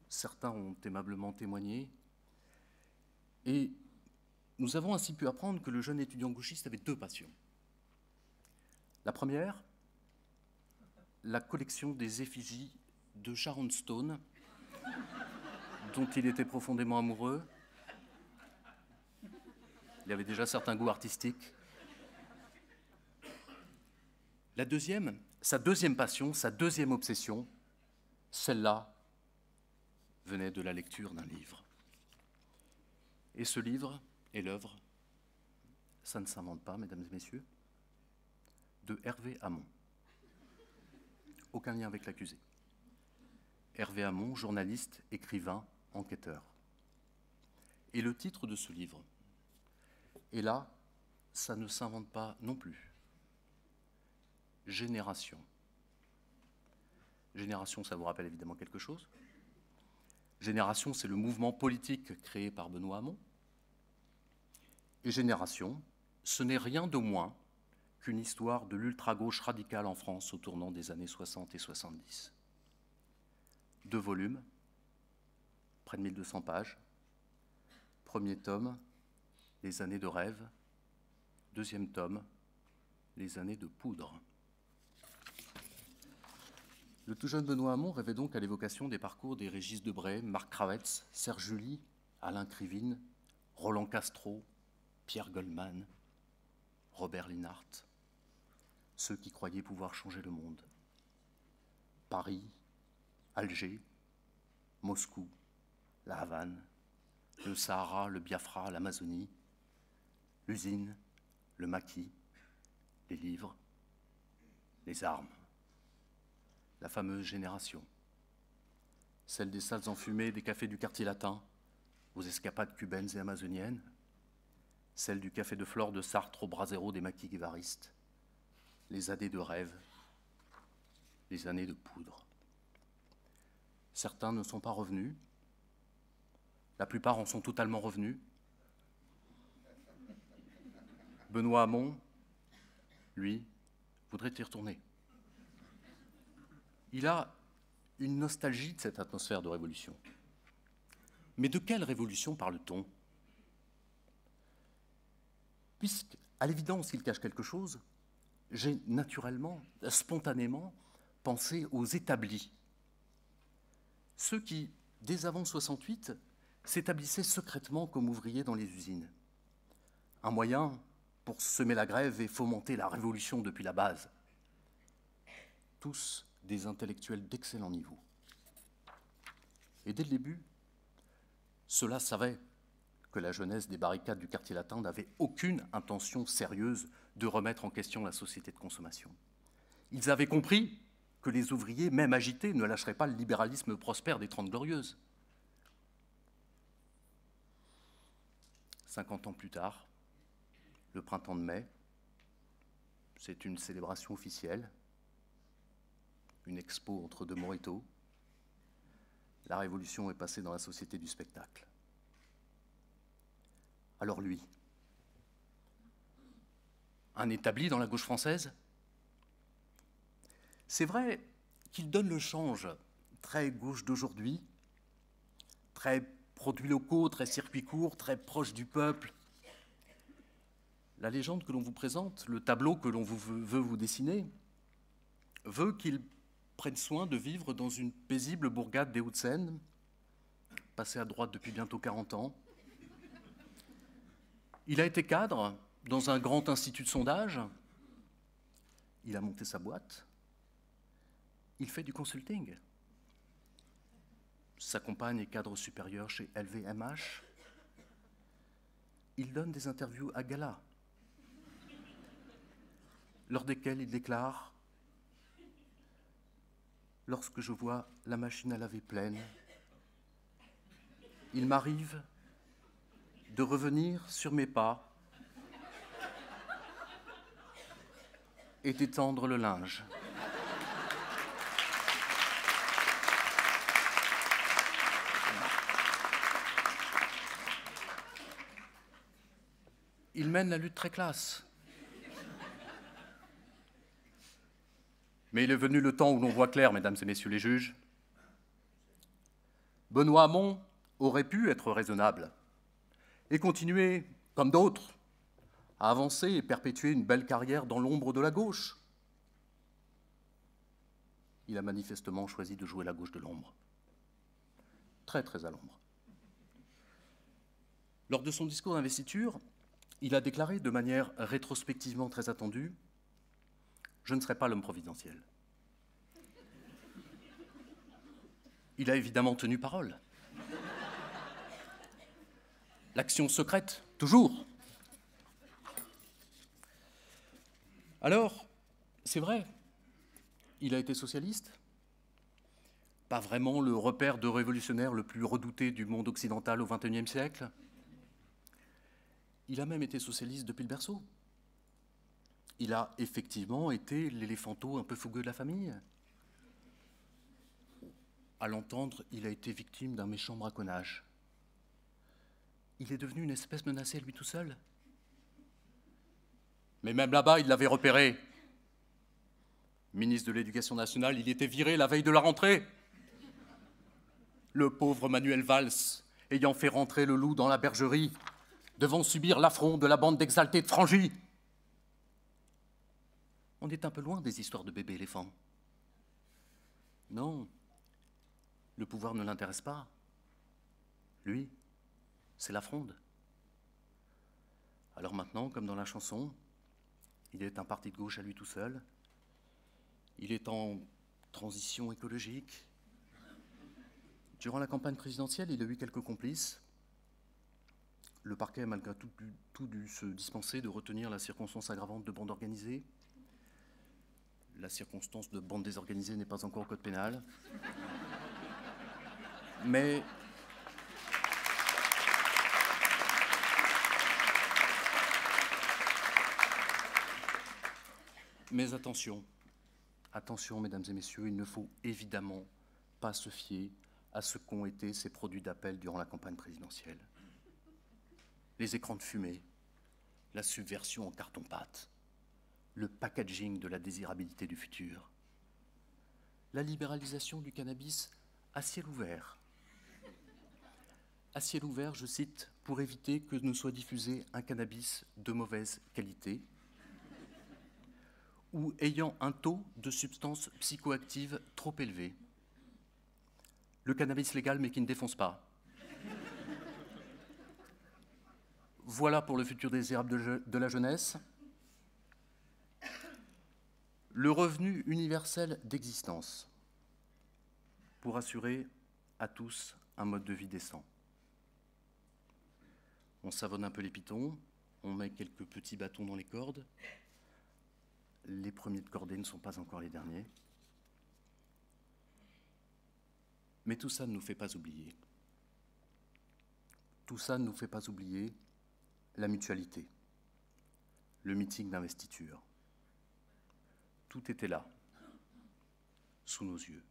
Certains ont aimablement témoigné. Et nous avons ainsi pu apprendre que le jeune étudiant gauchiste avait deux passions. La première, la collection des effigies de Sharon Stone, dont il était profondément amoureux. Il avait déjà certains goûts artistiques. La deuxième, sa deuxième passion, sa deuxième obsession, celle-là venait de la lecture d'un livre. Et ce livre est l'œuvre, ça ne s'invente pas, mesdames et messieurs, de Hervé Hamon. Aucun lien avec l'accusé. Hervé Hamon, journaliste, écrivain, enquêteur. Et le titre de ce livre, et là, ça ne s'invente pas non plus. Génération. Génération, ça vous rappelle évidemment quelque chose. Génération, c'est le mouvement politique créé par Benoît Hamon. Et Génération, ce n'est rien de moins qu'une histoire de l'ultra-gauche radicale en France au tournant des années 60 et 70. 2 volumes, près de 1200 pages. Premier tome, Les années de rêve. Deuxième tome, Les années de poudre. Le tout jeune Benoît Hamon rêvait donc à l'évocation des parcours des Régis Debray, Marc Kravetz, Serge July, Alain Krivine, Roland Castro, Pierre Goldman, Robert Linhart, ceux qui croyaient pouvoir changer le monde. Paris, Alger, Moscou, la Havane, le Sahara, le Biafra, l'Amazonie, l'usine, le maquis, les livres, les armes. La fameuse génération, celle des salles enfumées des cafés du quartier latin aux escapades cubaines et amazoniennes, celle du café de Flore de Sartre au brasero des maquis guévaristes, les années de rêve, les années de poudre. Certains ne sont pas revenus, la plupart en sont totalement revenus. Benoît Hamon, lui, voudrait y retourner. Il a une nostalgie de cette atmosphère de révolution. Mais de quelle révolution parle-t-on? Puisqu'à l'évidence, il cache quelque chose, j'ai naturellement, spontanément, pensé aux établis. Ceux qui, dès avant 68, s'établissaient secrètement comme ouvriers dans les usines. Un moyen pour semer la grève et fomenter la révolution depuis la base. Tous des intellectuels d'excellent niveau. Et dès le début, ceux-là savaient que la jeunesse des barricades du quartier latin n'avait aucune intention sérieuse de remettre en question la société de consommation. Ils avaient compris que les ouvriers, même agités, ne lâcheraient pas le libéralisme prospère des Trente Glorieuses. 50 ans plus tard, le printemps de mai, c'est une célébration officielle, une expo entre deux mojitos. La révolution est passée dans la société du spectacle. Alors lui, un établi dans la gauche française, c'est vrai qu'il donne le change très gauche d'aujourd'hui, très produits locaux, très circuits courts, très proche du peuple. La légende que l'on vous présente, le tableau que l'on veut vous dessiner, veut qu'il prenne soin de vivre dans une paisible bourgade des Hauts-de-Seine, passé à droite depuis bientôt 40 ans. Il a été cadre dans un grand institut de sondage. Il a monté sa boîte. Il fait du consulting. Sa compagne est cadre supérieur chez LVMH. Il donne des interviews à gala, lors desquelles il déclare « Lorsque je vois la machine à laver pleine, il m'arrive de revenir sur mes pas et d'étendre le linge. » Il mène la lutte très classe. Mais il est venu le temps où l'on voit clair, mesdames et messieurs les juges. Benoît Hamon aurait pu être raisonnable et continuer, comme d'autres, à avancer et perpétuer une belle carrière dans l'ombre de la gauche. Il a manifestement choisi de jouer la gauche de l'ombre. Très, très à l'ombre. Lors de son discours d'investiture, il a déclaré de manière rétrospectivement très attendue « Je ne serai pas l'homme providentiel ». Il a évidemment tenu parole. L'action secrète, toujours. Alors, c'est vrai, il a été socialiste, pas vraiment le repère de révolutionnaire le plus redouté du monde occidental au XXIe siècle. Il a même été socialiste depuis le berceau. Il a effectivement été l'éléphanteau un peu fougueux de la famille. À l'entendre, il a été victime d'un méchant braconnage. Il est devenu une espèce menacée à lui tout seul. Mais même là-bas, il l'avait repéré. Ministre de l'Éducation nationale, il était viré la veille de la rentrée. Le pauvre Manuel Valls, ayant fait rentrer le loup dans la bergerie, devant subir l'affront de la bande d'exaltés de Frangy. On est un peu loin des histoires de bébés éléphants. Non, le pouvoir ne l'intéresse pas. Lui, c'est la fronde. Alors maintenant, comme dans la chanson, il est un parti de gauche à lui tout seul. Il est en transition écologique. Durant la campagne présidentielle, il a eu quelques complices. Le parquet a malgré tout dû se dispenser de retenir la circonstance aggravante de bande organisée. La circonstance de bande désorganisée n'est pas encore au code pénal. Mais attention, attention mesdames et messieurs, il ne faut évidemment pas se fier à ce qu'ont été ces produits d'appel durant la campagne présidentielle. Les écrans de fumée, la subversion en carton-pâte, le packaging de la désirabilité du futur, la libéralisation du cannabis à ciel ouvert. À ciel ouvert, je cite, pour éviter que ne soit diffusé un cannabis de mauvaise qualité ou ayant un taux de substances psychoactives trop élevé. Le cannabis légal mais qui ne défonce pas. Voilà pour le futur désirable de la jeunesse. Le revenu universel d'existence pour assurer à tous un mode de vie décent. On savonne un peu les pitons, on met quelques petits bâtons dans les cordes. Les premiers de cordée ne sont pas encore les derniers. Mais tout ça ne nous fait pas oublier. Tout ça ne nous fait pas oublier la mutualité, le meeting d'investiture. Tout était là, sous nos yeux.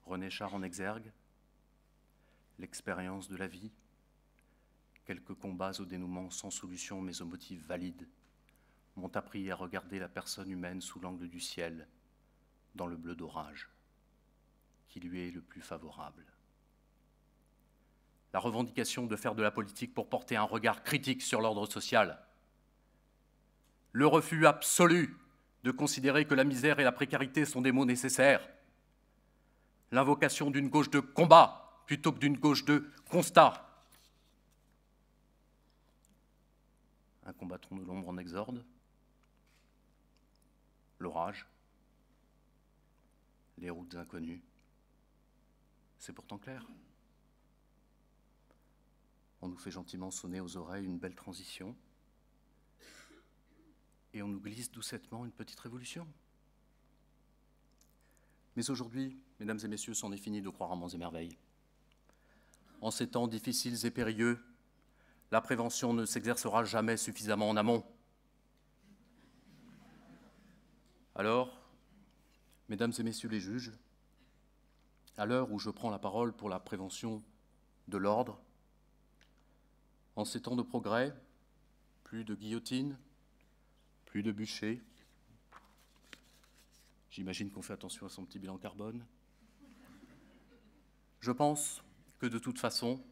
René Char en exergue, l'expérience de la vie, quelques combats au dénouement sans solution mais aux motifs valides, m'ont appris à regarder la personne humaine sous l'angle du ciel, dans le bleu d'orage, qui lui est le plus favorable. La revendication de faire de la politique pour porter un regard critique sur l'ordre social. Le refus absolu de considérer que la misère et la précarité sont des maux nécessaires. l'invocation d'une gauche de combat plutôt que d'une gauche de constat. Un combattant de l'ombre en exorde, l'orage, les routes inconnues. C'est pourtant clair. On nous fait gentiment sonner aux oreilles une belle transition et on nous glisse doucettement une petite révolution. Mais aujourd'hui, mesdames et messieurs, c'en est fini de croire en monts et merveilles. En ces temps difficiles et périlleux, la prévention ne s'exercera jamais suffisamment en amont. Alors, mesdames et messieurs les juges, à l'heure où je prends la parole pour la prévention de l'ordre, en ces temps de progrès, plus de guillotine, plus de bûcher. J'imagine qu'on fait attention à son petit bilan carbone. Je pense que de toute façon,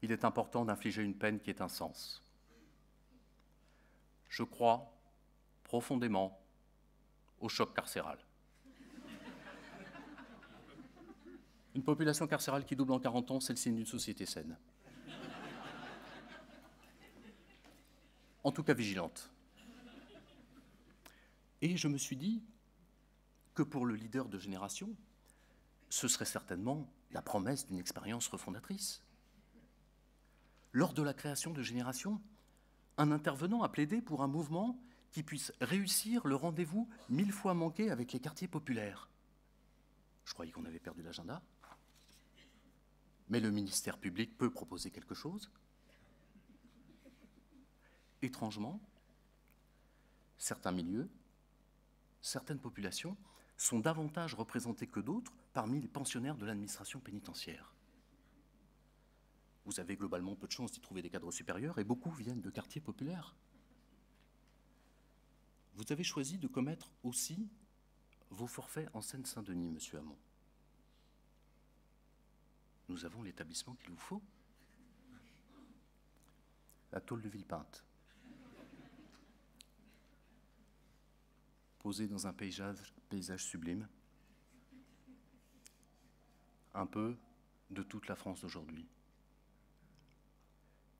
il est important d'infliger une peine qui ait un sens. Je crois profondément au choc carcéral. Une population carcérale qui double en 40 ans, c'est le signe d'une société saine. En tout cas vigilante. Et je me suis dit que pour le leader de génération, ce serait certainement la promesse d'une expérience refondatrice. Lors de la création de Génération, un intervenant a plaidé pour un mouvement qui puisse réussir le rendez-vous 1000 fois manqué avec les quartiers populaires. Je croyais qu'on avait perdu l'agenda. Mais le ministère public peut proposer quelque chose. Étrangement, certains milieux, certaines populations sont davantage représentées que d'autres parmi les pensionnaires de l'administration pénitentiaire. Vous avez globalement peu de chance d'y trouver des cadres supérieurs et beaucoup viennent de quartiers populaires. Vous avez choisi de commettre aussi vos forfaits en Seine-Saint-Denis, monsieur Hamon. Nous avons l'établissement qu'il vous faut. La tôle de Villepinte. Posée dans un paysage sublime. Un peu de toute la France d'aujourd'hui.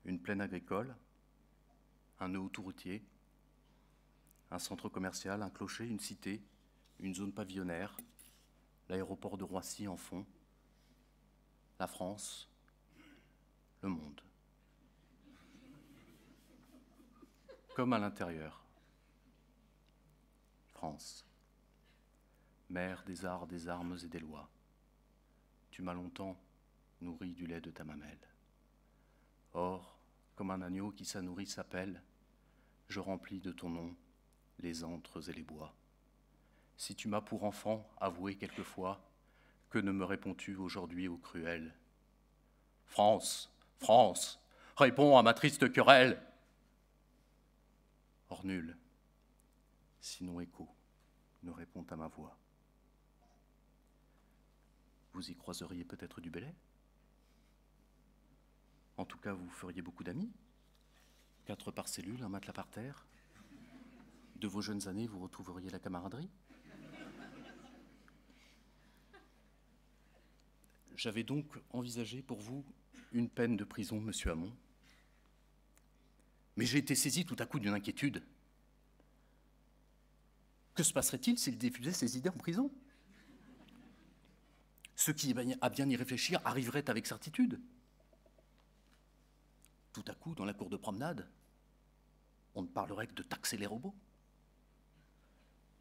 Une plaine agricole, un nœud autoroutier, un centre commercial, un clocher, une cité, une zone pavillonnaire, l'aéroport de Roissy en fond, la France, le monde. Comme à l'intérieur. France, mère des arts, des armes et des lois, tu m'as longtemps nourri du lait de ta mamelle. Or, comme un agneau qui sa nourrice s'appelle, je remplis de ton nom les antres et les bois. Si tu m'as pour enfant avoué quelquefois, que ne me réponds-tu aujourd'hui au cruel? France, France, réponds à ma triste querelle. Or nul, sinon écho, ne répond à ma voix. Vous y croiseriez peut-être du Bellay? En tout cas, vous feriez beaucoup d'amis. 4 par cellule, un matelas par terre. De vos jeunes années, vous retrouveriez la camaraderie. J'avais donc envisagé pour vous une peine de prison, monsieur Hamon. Mais j'ai été saisi tout à coup d'une inquiétude. Que se passerait-il s'il diffusait ses idées en prison? Ceux qui, à bien y réfléchir, arriveraient avec certitude. Tout à coup, dans la cour de promenade, on ne parlerait que de taxer les robots.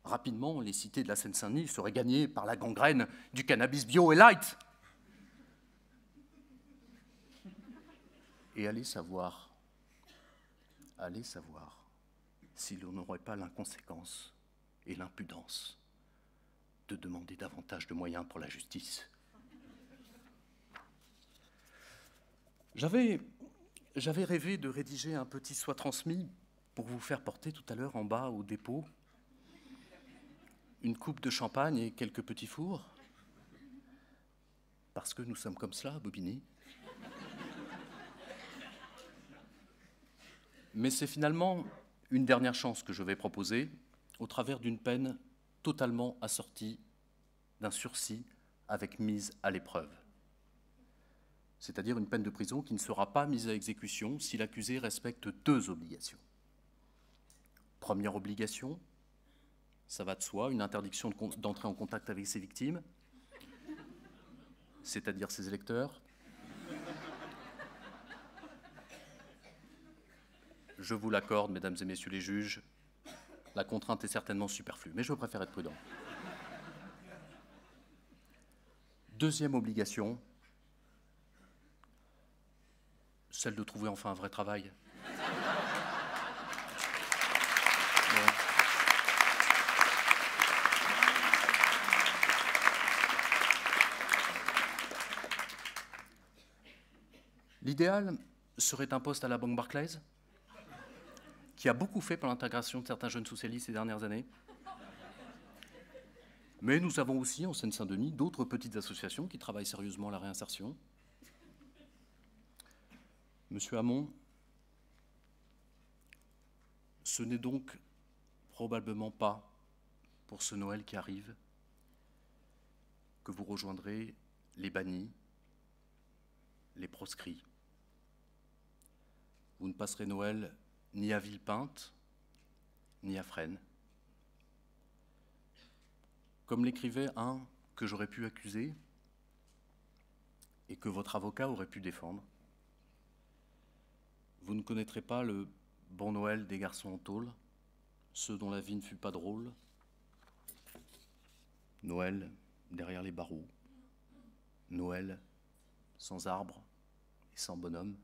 Rapidement, les cités de la Seine-Saint-Denis seraient gagnées par la gangrène du cannabis bio et light. Et allez savoir si l'on n'aurait pas l'inconséquence et l'impudence de demander davantage de moyens pour la justice. J'avais rêvé de rédiger un petit soit transmis pour vous faire porter tout à l'heure en bas au dépôt une coupe de champagne et quelques petits fours, parce que nous sommes comme cela à Bobigny. Mais c'est finalement une dernière chance que je vais proposer au travers d'une peine totalement assortie d'un sursis avec mise à l'épreuve. C'est-à-dire une peine de prison qui ne sera pas mise à exécution si l'accusé respecte 2 obligations. Première obligation, ça va de soi, une interdiction d'entrer en contact avec ses victimes, c'est-à-dire ses électeurs. Je vous l'accorde, mesdames et messieurs les juges, la contrainte est certainement superflue, mais je préfère être prudent. Deuxième obligation, celle de trouver enfin un vrai travail. L'idéal serait un poste à la Banque Barclays, qui a beaucoup fait pour l'intégration de certains jeunes socialistes ces dernières années. Mais nous avons aussi, en Seine-Saint-Denis, d'autres petites associations qui travaillent sérieusement à la réinsertion. Monsieur Hamon, ce n'est donc probablement pas pour ce Noël qui arrive que vous rejoindrez les bannis, les proscrits. Vous ne passerez Noël ni à Villepinte, ni à Fresnes. Comme l'écrivait un que j'aurais pu accuser et que votre avocat aurait pu défendre, vous ne connaîtrez pas le bon Noël des garçons en tôle, ceux dont la vie ne fut pas drôle. Noël derrière les barreaux, Noël sans arbre et sans bonhomme,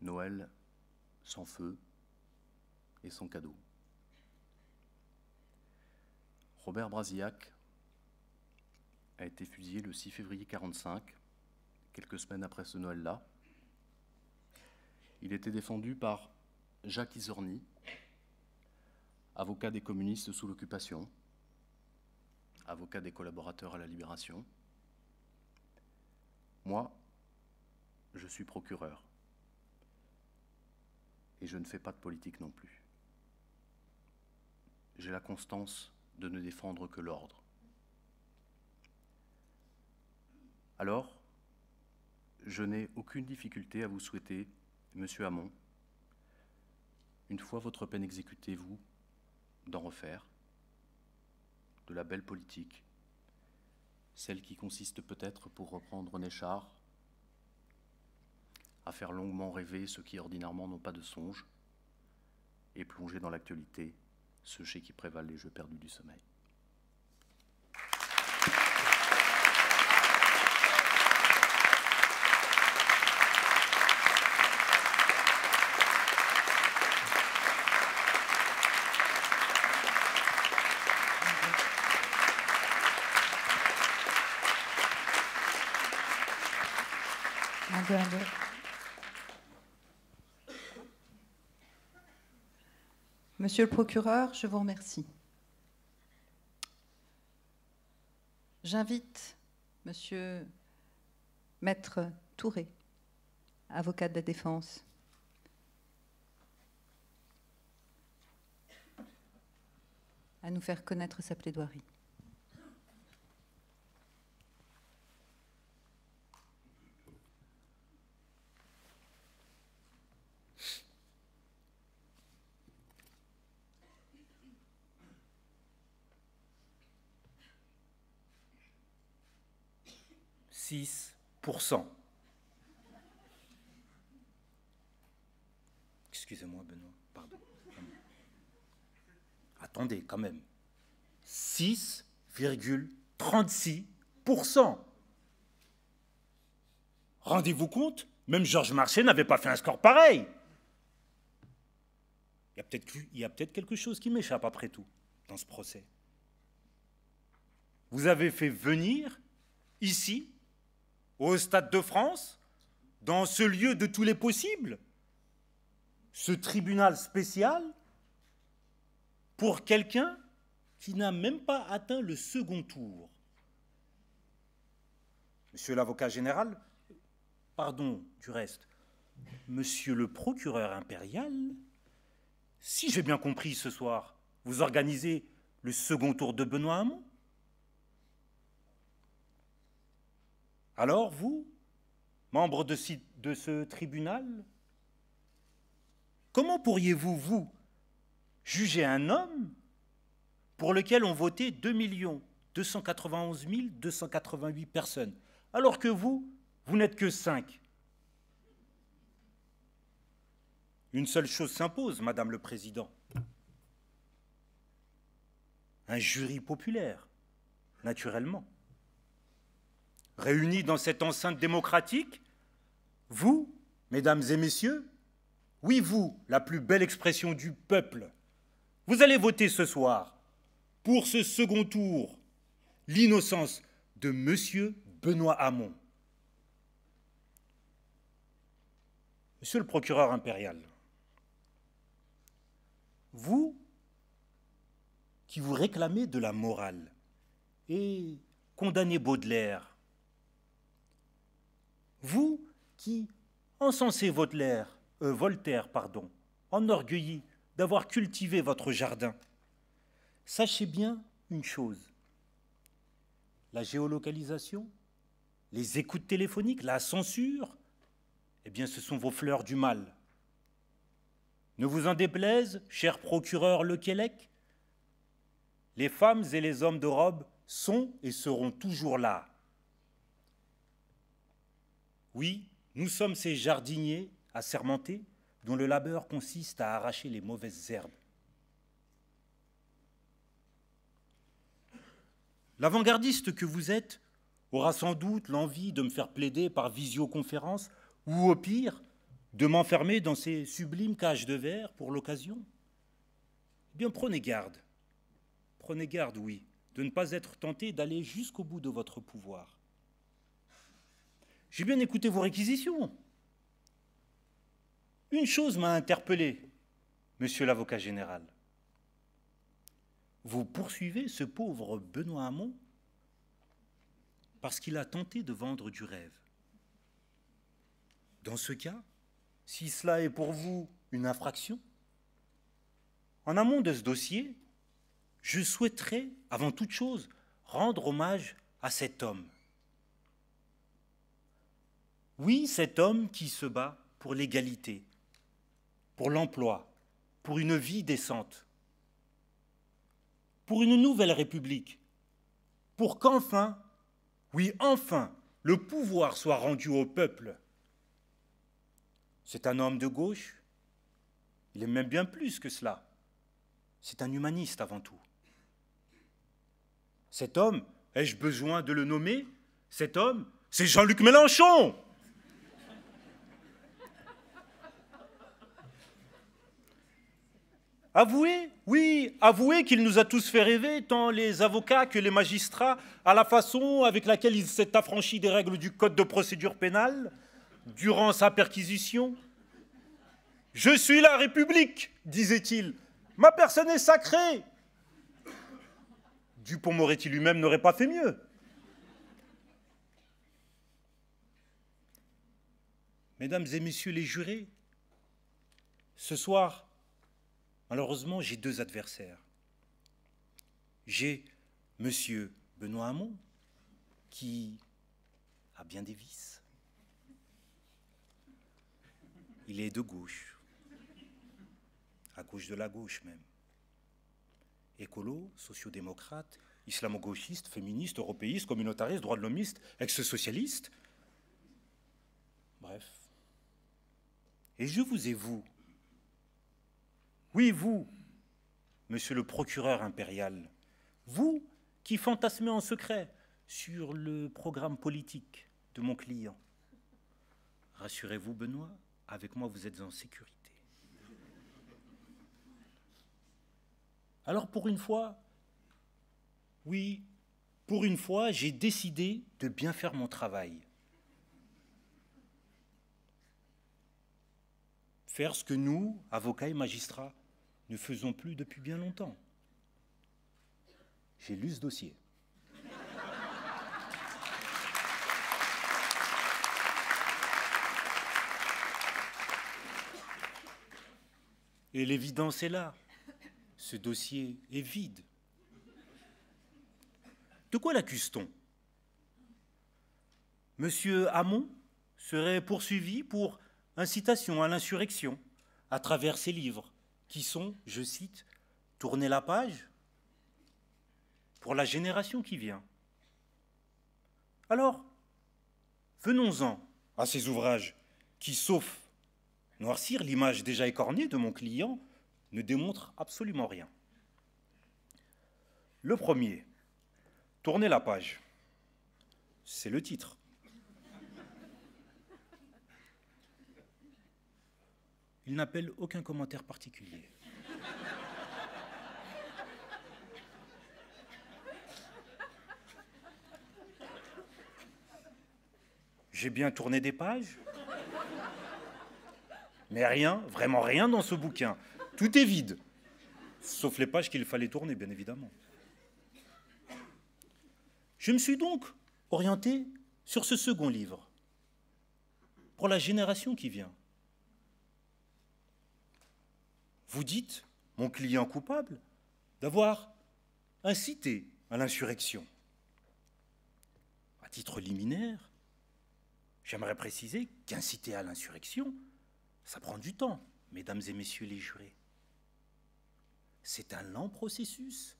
Noël sans feu et sans cadeau. Robert Brasillac a été fusillé le 6 février 1945, quelques semaines après ce Noël-là. Il était défendu par Jacques Isorni, avocat des communistes sous l'occupation, avocat des collaborateurs à la Libération. Moi, je suis procureur. Et je ne fais pas de politique non plus. J'ai la constance de ne défendre que l'ordre. Alors, je n'ai aucune difficulté à vous souhaiter, Monsieur Hamon, une fois votre peine exécutée, vous, d'en refaire, de la belle politique, celle qui consiste peut-être, pour reprendre René Char, à faire longuement rêver ceux qui ordinairement n'ont pas de songe et plonger dans l'actualité ceux chez qui prévalent les jeux perdus du sommeil. Monsieur le procureur, je vous remercie. J'invite Monsieur Maître Touré, avocat de la défense, à nous faire connaître sa plaidoirie. Excusez-moi, Benoît, pardon. Attendez, quand même. 6,36%. Rendez-vous compte? Même Georges Marchais n'avait pas fait un score pareil. Il y a peut-être quelque chose qui m'échappe après tout, dans ce procès. Vous avez fait venir, ici, au Stade de France, dans ce lieu de tous les possibles, ce tribunal spécial, pour quelqu'un qui n'a même pas atteint le second tour. Monsieur l'avocat général, pardon du reste, monsieur le procureur impérial, si j'ai bien compris ce soir, vous organisez le second tour de Benoît Hamon? Alors, vous, membre de ce tribunal, comment pourriez-vous, vous, juger un homme pour lequel ont voté 2 291 288 personnes, alors que vous n'êtes que 5? Une seule chose s'impose, Madame le Président. Un jury populaire, naturellement. Réunis dans cette enceinte démocratique, vous, mesdames et messieurs, oui, vous, la plus belle expression du peuple, vous allez voter ce soir pour ce second tour l'innocence de Monsieur Benoît Hamon. Monsieur le procureur impérial, vous qui vous réclamez de la morale et condamnez Baudelaire, vous qui encensez Voltaire, enorgueilli d'avoir cultivé votre jardin, sachez bien une chose, la géolocalisation, les écoutes téléphoniques, la censure, eh bien ce sont vos fleurs du mal. Ne vous en déplaise, cher procureur Lequelec, les femmes et les hommes de robe sont et seront toujours là. Oui, nous sommes ces jardiniers assermentés dont le labeur consiste à arracher les mauvaises herbes. L'avant-gardiste que vous êtes aura sans doute l'envie de me faire plaider par visioconférence ou au pire, de m'enfermer dans ces sublimes cages de verre pour l'occasion. Eh bien, prenez garde, oui, de ne pas être tenté d'aller jusqu'au bout de votre pouvoir. J'ai bien écouté vos réquisitions. Une chose m'a interpellé, monsieur l'avocat général. Vous poursuivez ce pauvre Benoît Hamon parce qu'il a tenté de vendre du rêve. Dans ce cas, si cela est pour vous une infraction, en amont de ce dossier, je souhaiterais, avant toute chose, rendre hommage à cet homme. Oui, cet homme qui se bat pour l'égalité, pour l'emploi, pour une vie décente, pour une nouvelle République, pour qu'enfin, oui, enfin, le pouvoir soit rendu au peuple. C'est un homme de gauche, il est même bien plus que cela. C'est un humaniste avant tout. Cet homme, ai-je besoin de le nommer? Cet homme, c'est Jean-Luc Mélenchon! Avouez, oui, avouez qu'il nous a tous fait rêver, tant les avocats que les magistrats, à la façon avec laquelle il s'est affranchi des règles du Code de procédure pénale, durant sa perquisition. « Je suis la République », disait-il. « Ma personne est sacrée ». Dupond-Moretti lui-même n'aurait pas fait mieux. Mesdames et messieurs les jurés, ce soir, malheureusement, j'ai deux adversaires. J'ai monsieur Benoît Hamon, qui a bien des vices. Il est de gauche, à gauche de la gauche même. Écolo, sociodémocrate, islamo-gauchiste, féministe, européiste, communautariste, droit de l'hommiste, ex-socialiste. Bref. Et je vous ai vous. Oui, vous, monsieur le procureur impérial, vous qui fantasmez en secret sur le programme politique de mon client. Rassurez-vous, Benoît, avec moi vous êtes en sécurité. Alors pour une fois, oui, pour une fois, j'ai décidé de bien faire mon travail. Faire ce que nous, avocats et magistrats, ne faisons plus depuis bien longtemps. J'ai lu ce dossier. Et l'évidence est là. Ce dossier est vide. De quoi l'accuse-t-on? M. Hamon serait poursuivi pour incitation à l'insurrection à travers ses livres, qui sont, je cite, « tourner la page pour la génération qui vient ». Alors, venons-en à ces ouvrages qui, sauf noircir l'image déjà écornée de mon client, ne démontrent absolument rien. Le premier, « Tourner la page », c'est le titre. Il n'appelle aucun commentaire particulier. J'ai bien tourné des pages, mais rien, vraiment rien dans ce bouquin. Tout est vide, sauf les pages qu'il fallait tourner, bien évidemment. Je me suis donc orienté sur ce second livre, pour la génération qui vient. Vous dites, mon client coupable, d'avoir incité à l'insurrection. À titre liminaire, j'aimerais préciser qu'inciter à l'insurrection, ça prend du temps, mesdames et messieurs les jurés. C'est un lent processus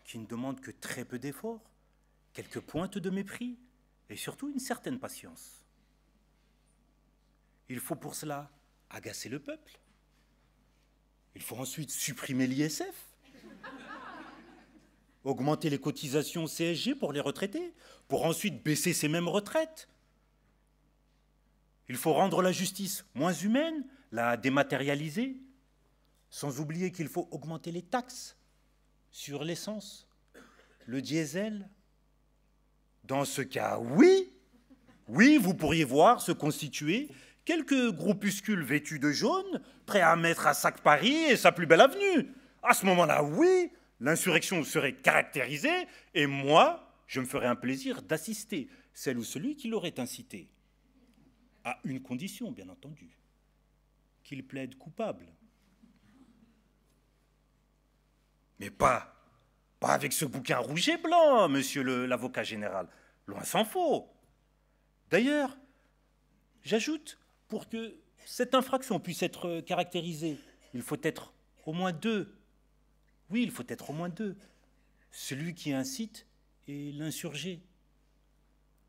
qui ne demande que très peu d'efforts, quelques pointes de mépris et surtout une certaine patience. Il faut pour cela agacer le peuple. Il faut ensuite supprimer l'ISF, augmenter les cotisations CSG pour les retraités, pour ensuite baisser ces mêmes retraites. Il faut rendre la justice moins humaine, la dématérialiser, sans oublier qu'il faut augmenter les taxes sur l'essence, le diesel. Dans ce cas, oui, vous pourriez voir se constituer quelques groupuscules vêtus de jaune, prêts à mettre à sac Paris et sa plus belle avenue. À ce moment-là, oui, l'insurrection serait caractérisée et moi, je me ferais un plaisir d'assister celle ou celui qui l'aurait incité. À une condition, bien entendu, qu'il plaide coupable. Mais pas avec ce bouquin rouge et blanc, monsieur l'avocat général. Loin s'en faut. D'ailleurs, j'ajoute, pour que cette infraction puisse être caractérisée, il faut être au moins deux. Oui, il faut être au moins deux. Celui qui incite et l'insurgé.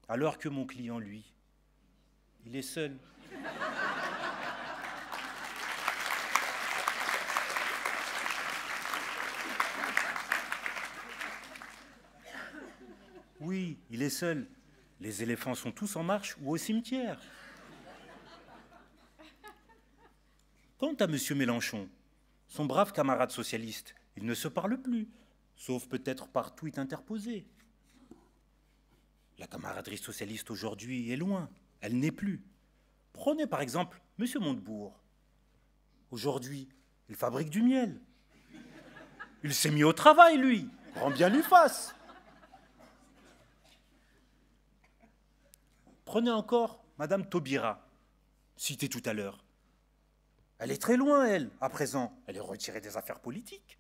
Alors que mon client, lui, il est seul. Oui, il est seul. Les éléphants sont tous en marche ou au cimetière. Quant à M. Mélenchon, son brave camarade socialiste, ils ne se parlent plus, sauf peut-être par tweet interposé. La camaraderie socialiste aujourd'hui est loin, elle n'est plus. Prenez par exemple M. Montebourg. Aujourd'hui, il fabrique du miel. Il s'est mis au travail, lui. Grand bien lui fasse. Prenez encore Madame Taubira, citée tout à l'heure. Elle est très loin, elle, à présent. Elle est retirée des affaires politiques.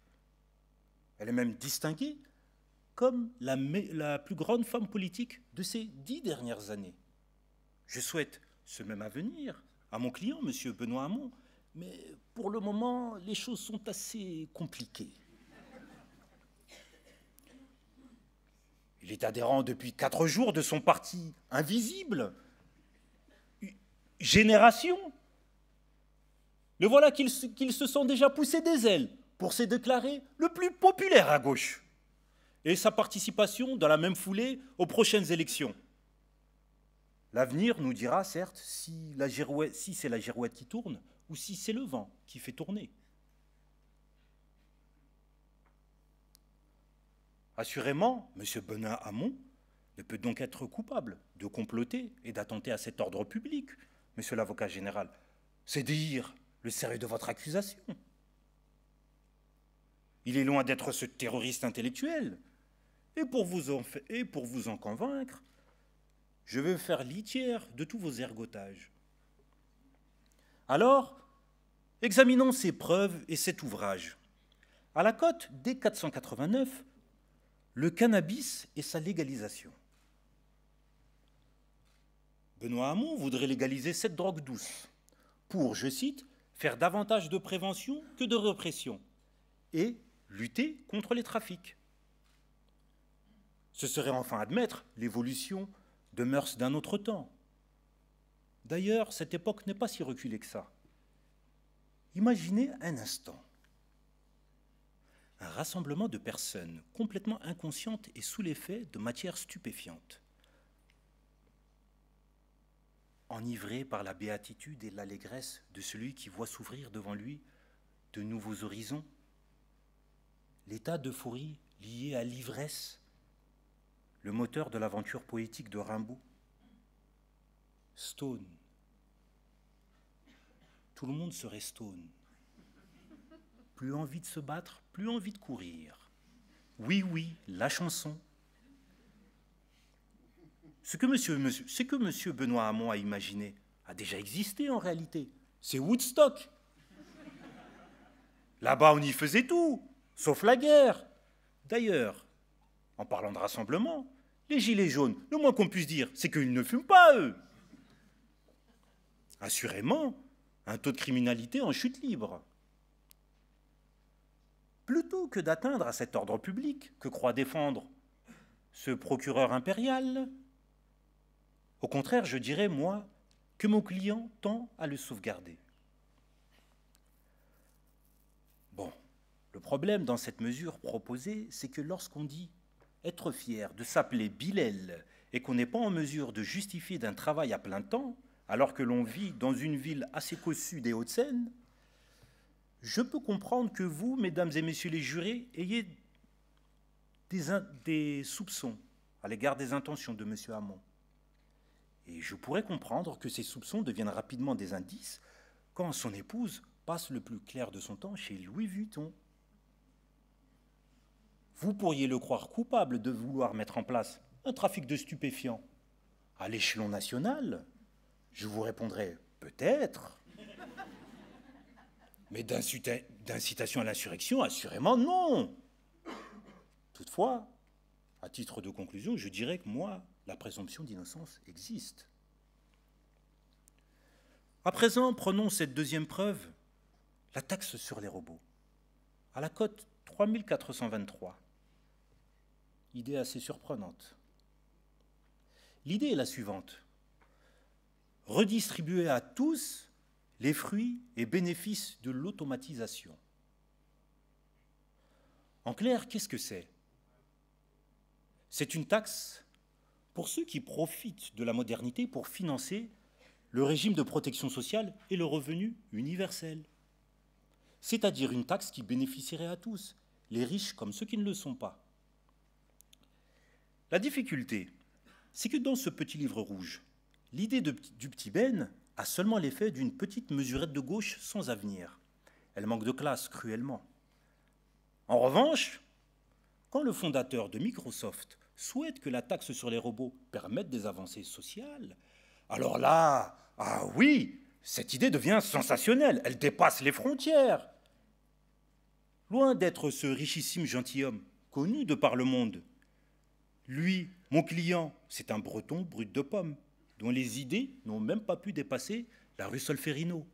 Elle est même distinguée comme la plus grande femme politique de ces 10 dernières années. Je souhaite ce même avenir à mon client, M. Benoît Hamon, mais pour le moment, les choses sont assez compliquées. Il est adhérent depuis 4 jours de son parti invisible, Génération. Le voilà qu'il se sent déjà pousser des ailes pour se déclarer le plus populaire à gauche. Et sa participation dans la même foulée aux prochaines élections. L'avenir nous dira, certes, si c'est la girouette qui tourne ou si c'est le vent qui fait tourner. Assurément, M. Benoît Hamon ne peut donc être coupable de comploter et d'attenter à cet ordre public, Monsieur l'avocat général. C'est dire le sérieux de votre accusation. Il est loin d'être ce terroriste intellectuel. Et pour vous en convaincre, je vais faire litière de tous vos ergotages. Alors, examinons ces preuves et cet ouvrage. À la cote D489, le cannabis et sa légalisation. Benoît Hamon voudrait légaliser cette drogue douce pour, je cite, faire davantage de prévention que de répression et lutter contre les trafics. Ce serait enfin admettre l'évolution de mœurs d'un autre temps. D'ailleurs, cette époque n'est pas si reculée que ça. Imaginez un instant un rassemblement de personnes complètement inconscientes et sous l'effet de matières stupéfiantes, enivrées par la béatitude et l'allégresse de celui qui voit s'ouvrir devant lui de nouveaux horizons, l'état d'euphorie lié à l'ivresse, le moteur de l'aventure poétique de Rimbaud. Stone. Tout le monde serait stone. Plus envie de se battre, plus envie de courir. Oui, oui, la chanson. Ce que monsieur Benoît Hamon a imaginé a déjà existé en réalité. C'est Woodstock. Là-bas, on y faisait tout, sauf la guerre. D'ailleurs, en parlant de rassemblement, les gilets jaunes, le moins qu'on puisse dire, c'est qu'ils ne fument pas, eux. Assurément, un taux de criminalité en chute libre. Plutôt que d'atteindre à cet ordre public que croit défendre ce procureur impérial, au contraire, je dirais, moi, que mon client tend à le sauvegarder. Bon, le problème dans cette mesure proposée, c'est que lorsqu'on dit être fier de s'appeler Bilel et qu'on n'est pas en mesure de justifier d'un travail à plein temps, alors que l'on vit dans une ville assez cossue des Hauts-de-Seine, je peux comprendre que vous, mesdames et messieurs les jurés, ayez des soupçons à l'égard des intentions de M. Hamon. Et je pourrais comprendre que ces soupçons deviennent rapidement des indices quand son épouse passe le plus clair de son temps chez Louis Vuitton. Vous pourriez le croire coupable de vouloir mettre en place un trafic de stupéfiants à l'échelon national. Je vous répondrai peut-être. Mais d'incitation à l'insurrection, assurément non. Toutefois, à titre de conclusion, je dirais que moi, la présomption d'innocence existe. À présent, prenons cette deuxième preuve, la taxe sur les robots. À la cote 3423. Idée assez surprenante. L'idée est la suivante. Redistribuer à tous les fruits et bénéfices de l'automatisation. En clair, qu'est-ce que c'est? C'est une taxe pour ceux qui profitent de la modernité pour financer le régime de protection sociale et le revenu universel. C'est-à-dire une taxe qui bénéficierait à tous, les riches comme ceux qui ne le sont pas. La difficulté, c'est que dans ce petit livre rouge, l'idée du petit Ben a seulement l'effet d'une petite mesurette de gauche sans avenir. Elle manque de classe cruellement. En revanche, quand le fondateur de Microsoft souhaite que la taxe sur les robots permette des avancées sociales, alors là, ah oui, cette idée devient sensationnelle, elle dépasse les frontières. Loin d'être ce richissime gentilhomme, connu de par le monde, lui, mon client, c'est un breton brut de pomme, dont les idées n'ont même pas pu dépasser la rue Solferino.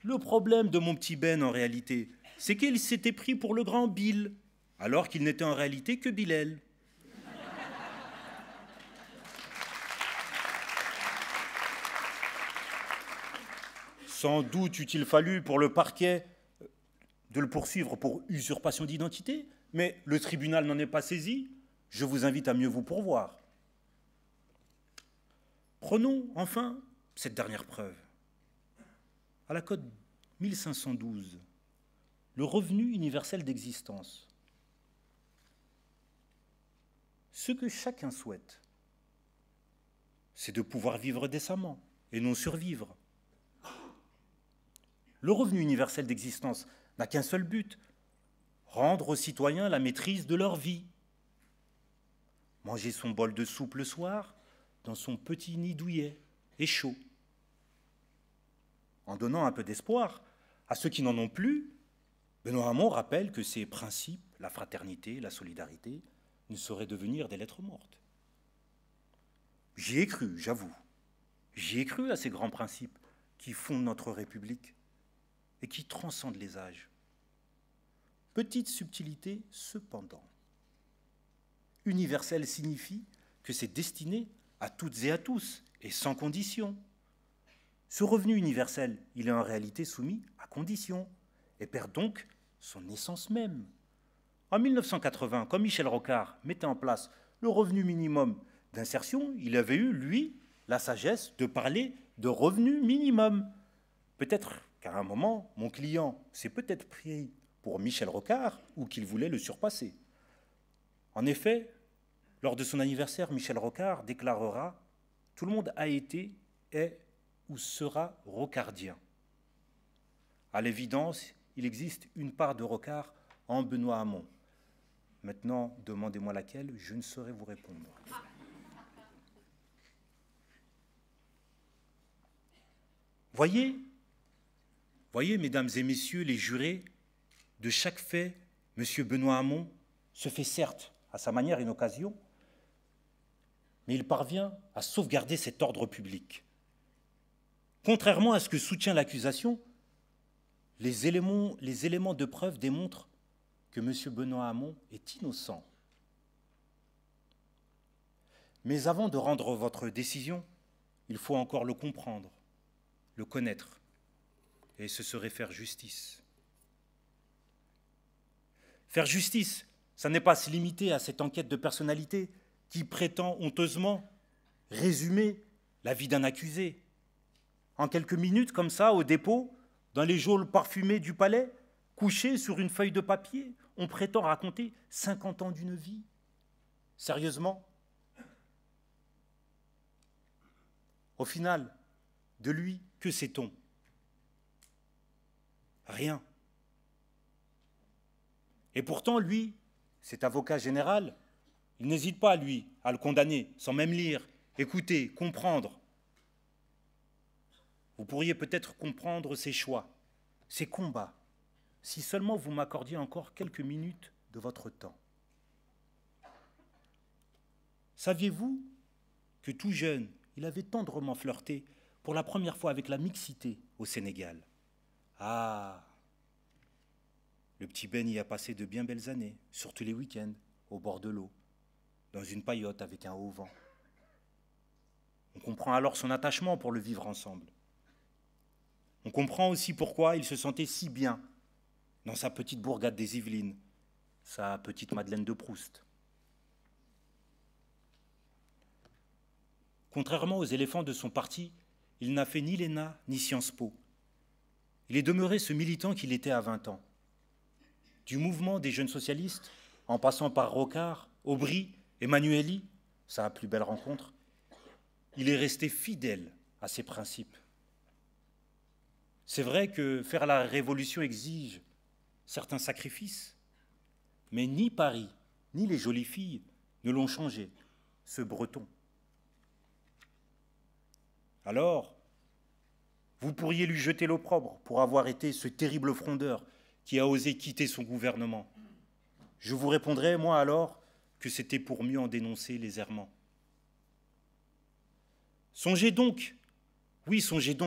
Le problème de mon petit Ben, en réalité, c'est qu'il s'était pris pour le grand Bill, alors qu'il n'était en réalité que Bilel. Sans doute eût-il fallu pour le parquet de le poursuivre pour usurpation d'identité, mais le tribunal n'en est pas saisi. Je vous invite à mieux vous pourvoir. Prenons enfin cette dernière preuve. À la cote 1512, le revenu universel d'existence. Ce que chacun souhaite, c'est de pouvoir vivre décemment et non survivre. Le revenu universel d'existence n'a qu'un seul but, rendre aux citoyens la maîtrise de leur vie. Manger son bol de soupe le soir dans son petit nid douillet et chaud. En donnant un peu d'espoir à ceux qui n'en ont plus, Benoît Hamon rappelle que ces principes, la fraternité, la solidarité, ne sauraient devenir des lettres mortes. J'y ai cru, j'avoue. J'y ai cru à ces grands principes qui fondent notre République et qui transcendent les âges. Petite subtilité, cependant. Universel signifie que c'est destiné à toutes et à tous, et sans condition. Ce revenu universel, il est en réalité soumis à conditions, et perd donc son essence même. En 1980, quand Michel Rocard mettait en place le revenu minimum d'insertion, il avait eu, lui, la sagesse de parler de revenu minimum. Peut-être qu'à un moment, mon client s'est peut-être pris pour Michel Rocard ou qu'il voulait le surpasser. En effet, lors de son anniversaire, Michel Rocard déclarera « Tout le monde a été, est ou sera rocardien ». À l'évidence, il existe une part de Rocard en Benoît Hamon. Maintenant, demandez-moi laquelle, je ne saurais vous répondre. Voyez, mesdames et messieurs les jurés, de chaque fait, M. Benoît Hamon se fait certes, à sa manière, une occasion, mais il parvient à sauvegarder cet ordre public. Contrairement à ce que soutient l'accusation, les éléments de preuve démontrent que M. Benoît Hamon est innocent. Mais avant de rendre votre décision, il faut encore le comprendre, le connaître, et ce serait faire justice. Faire justice, ça n'est pas se limiter à cette enquête de personnalité qui prétend honteusement résumer la vie d'un accusé. En quelques minutes, comme ça, au dépôt, dans les geôles parfumées du palais, couché sur une feuille de papier, on prétend raconter 50 ans d'une vie. Sérieusement? Au final, de lui, que sait-on? Rien. Et pourtant, lui, cet avocat général, il n'hésite pas, lui, à le condamner, sans même lire, écouter, comprendre. Vous pourriez peut-être comprendre ses choix, ses combats, si seulement vous m'accordiez encore quelques minutes de votre temps. Saviez-vous que tout jeune, il avait tendrement flirté pour la première fois avec la mixité au Sénégal? Ah, le petit Ben y a passé de bien belles années, surtout les week-ends, au bord de l'eau, dans une paillote avec un haut vent. On comprend alors son attachement pour le vivre ensemble. On comprend aussi pourquoi il se sentait si bien dans sa petite bourgade des Yvelines, sa petite Madeleine de Proust. Contrairement aux éléphants de son parti, il n'a fait ni l'ENA ni Sciences Po. Il est demeuré ce militant qu'il était à 20 ans. Du mouvement des jeunes socialistes, en passant par Rocard, Aubry, Emmanuelli, sa plus belle rencontre, il est resté fidèle à ses principes. C'est vrai que faire la révolution exige certains sacrifices, mais ni Paris, ni les jolies filles ne l'ont changé, ce Breton. Alors, vous pourriez lui jeter l'opprobre pour avoir été ce terrible frondeur qui a osé quitter son gouvernement. Je vous répondrai, moi alors, que c'était pour mieux en dénoncer les errements. Songez donc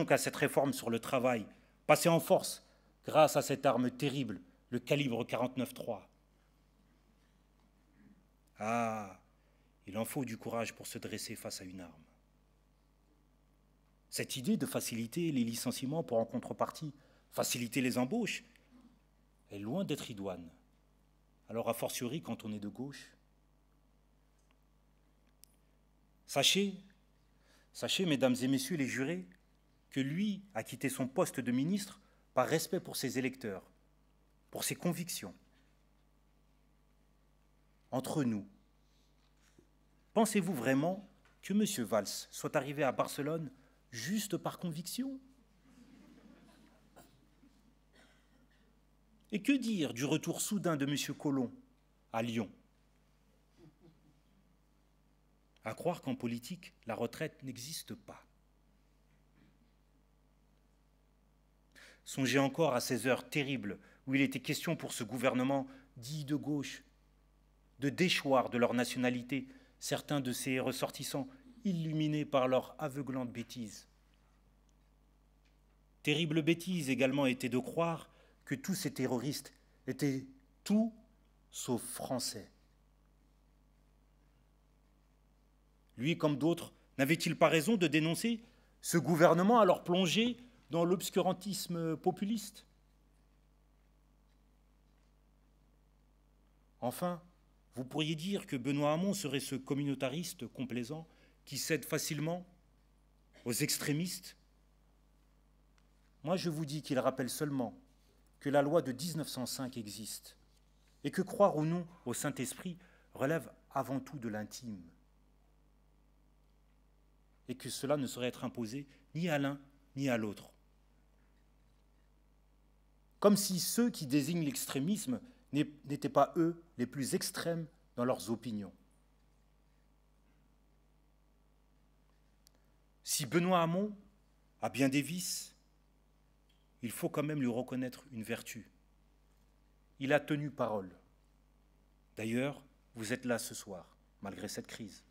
à cette réforme sur le travail, passée en force grâce à cette arme terrible, le calibre 49.3. Ah, il en faut du courage pour se dresser face à une arme. Cette idée de faciliter les licenciements pour en contrepartie, faciliter les embauches, est loin d'être idoine. Alors a fortiori quand on est de gauche. Sachez, mesdames et messieurs les jurés, que lui a quitté son poste de ministre par respect pour ses électeurs, pour ses convictions. Entre nous, pensez-vous vraiment que M. Valls soit arrivé à Barcelone juste par conviction? Et que dire du retour soudain de M. Collomb à Lyon? À croire qu'en politique, la retraite n'existe pas. Songez encore à ces heures terribles où il était question pour ce gouvernement dit de gauche de déchoir de leur nationalité certains de ses ressortissants illuminés par leur aveuglante bêtise. Terrible bêtise également était de croire que tous ces terroristes étaient tout sauf français. Lui, comme d'autres, n'avait-il pas raison de dénoncer ce gouvernement alors plongé dans l'obscurantisme populiste? Enfin, vous pourriez dire que Benoît Hamon serait ce communautariste complaisant qui cède facilement aux extrémistes. Moi, je vous dis qu'il rappelle seulement que la loi de 1905 existe et que croire ou non au Saint-Esprit relève avant tout de l'intime et que cela ne saurait être imposé ni à l'un ni à l'autre. Comme si ceux qui désignent l'extrémisme n'étaient pas eux les plus extrêmes dans leurs opinions. Si Benoît Hamon a bien des vices, il faut quand même lui reconnaître une vertu. Il a tenu parole. D'ailleurs, vous êtes là ce soir, malgré cette crise.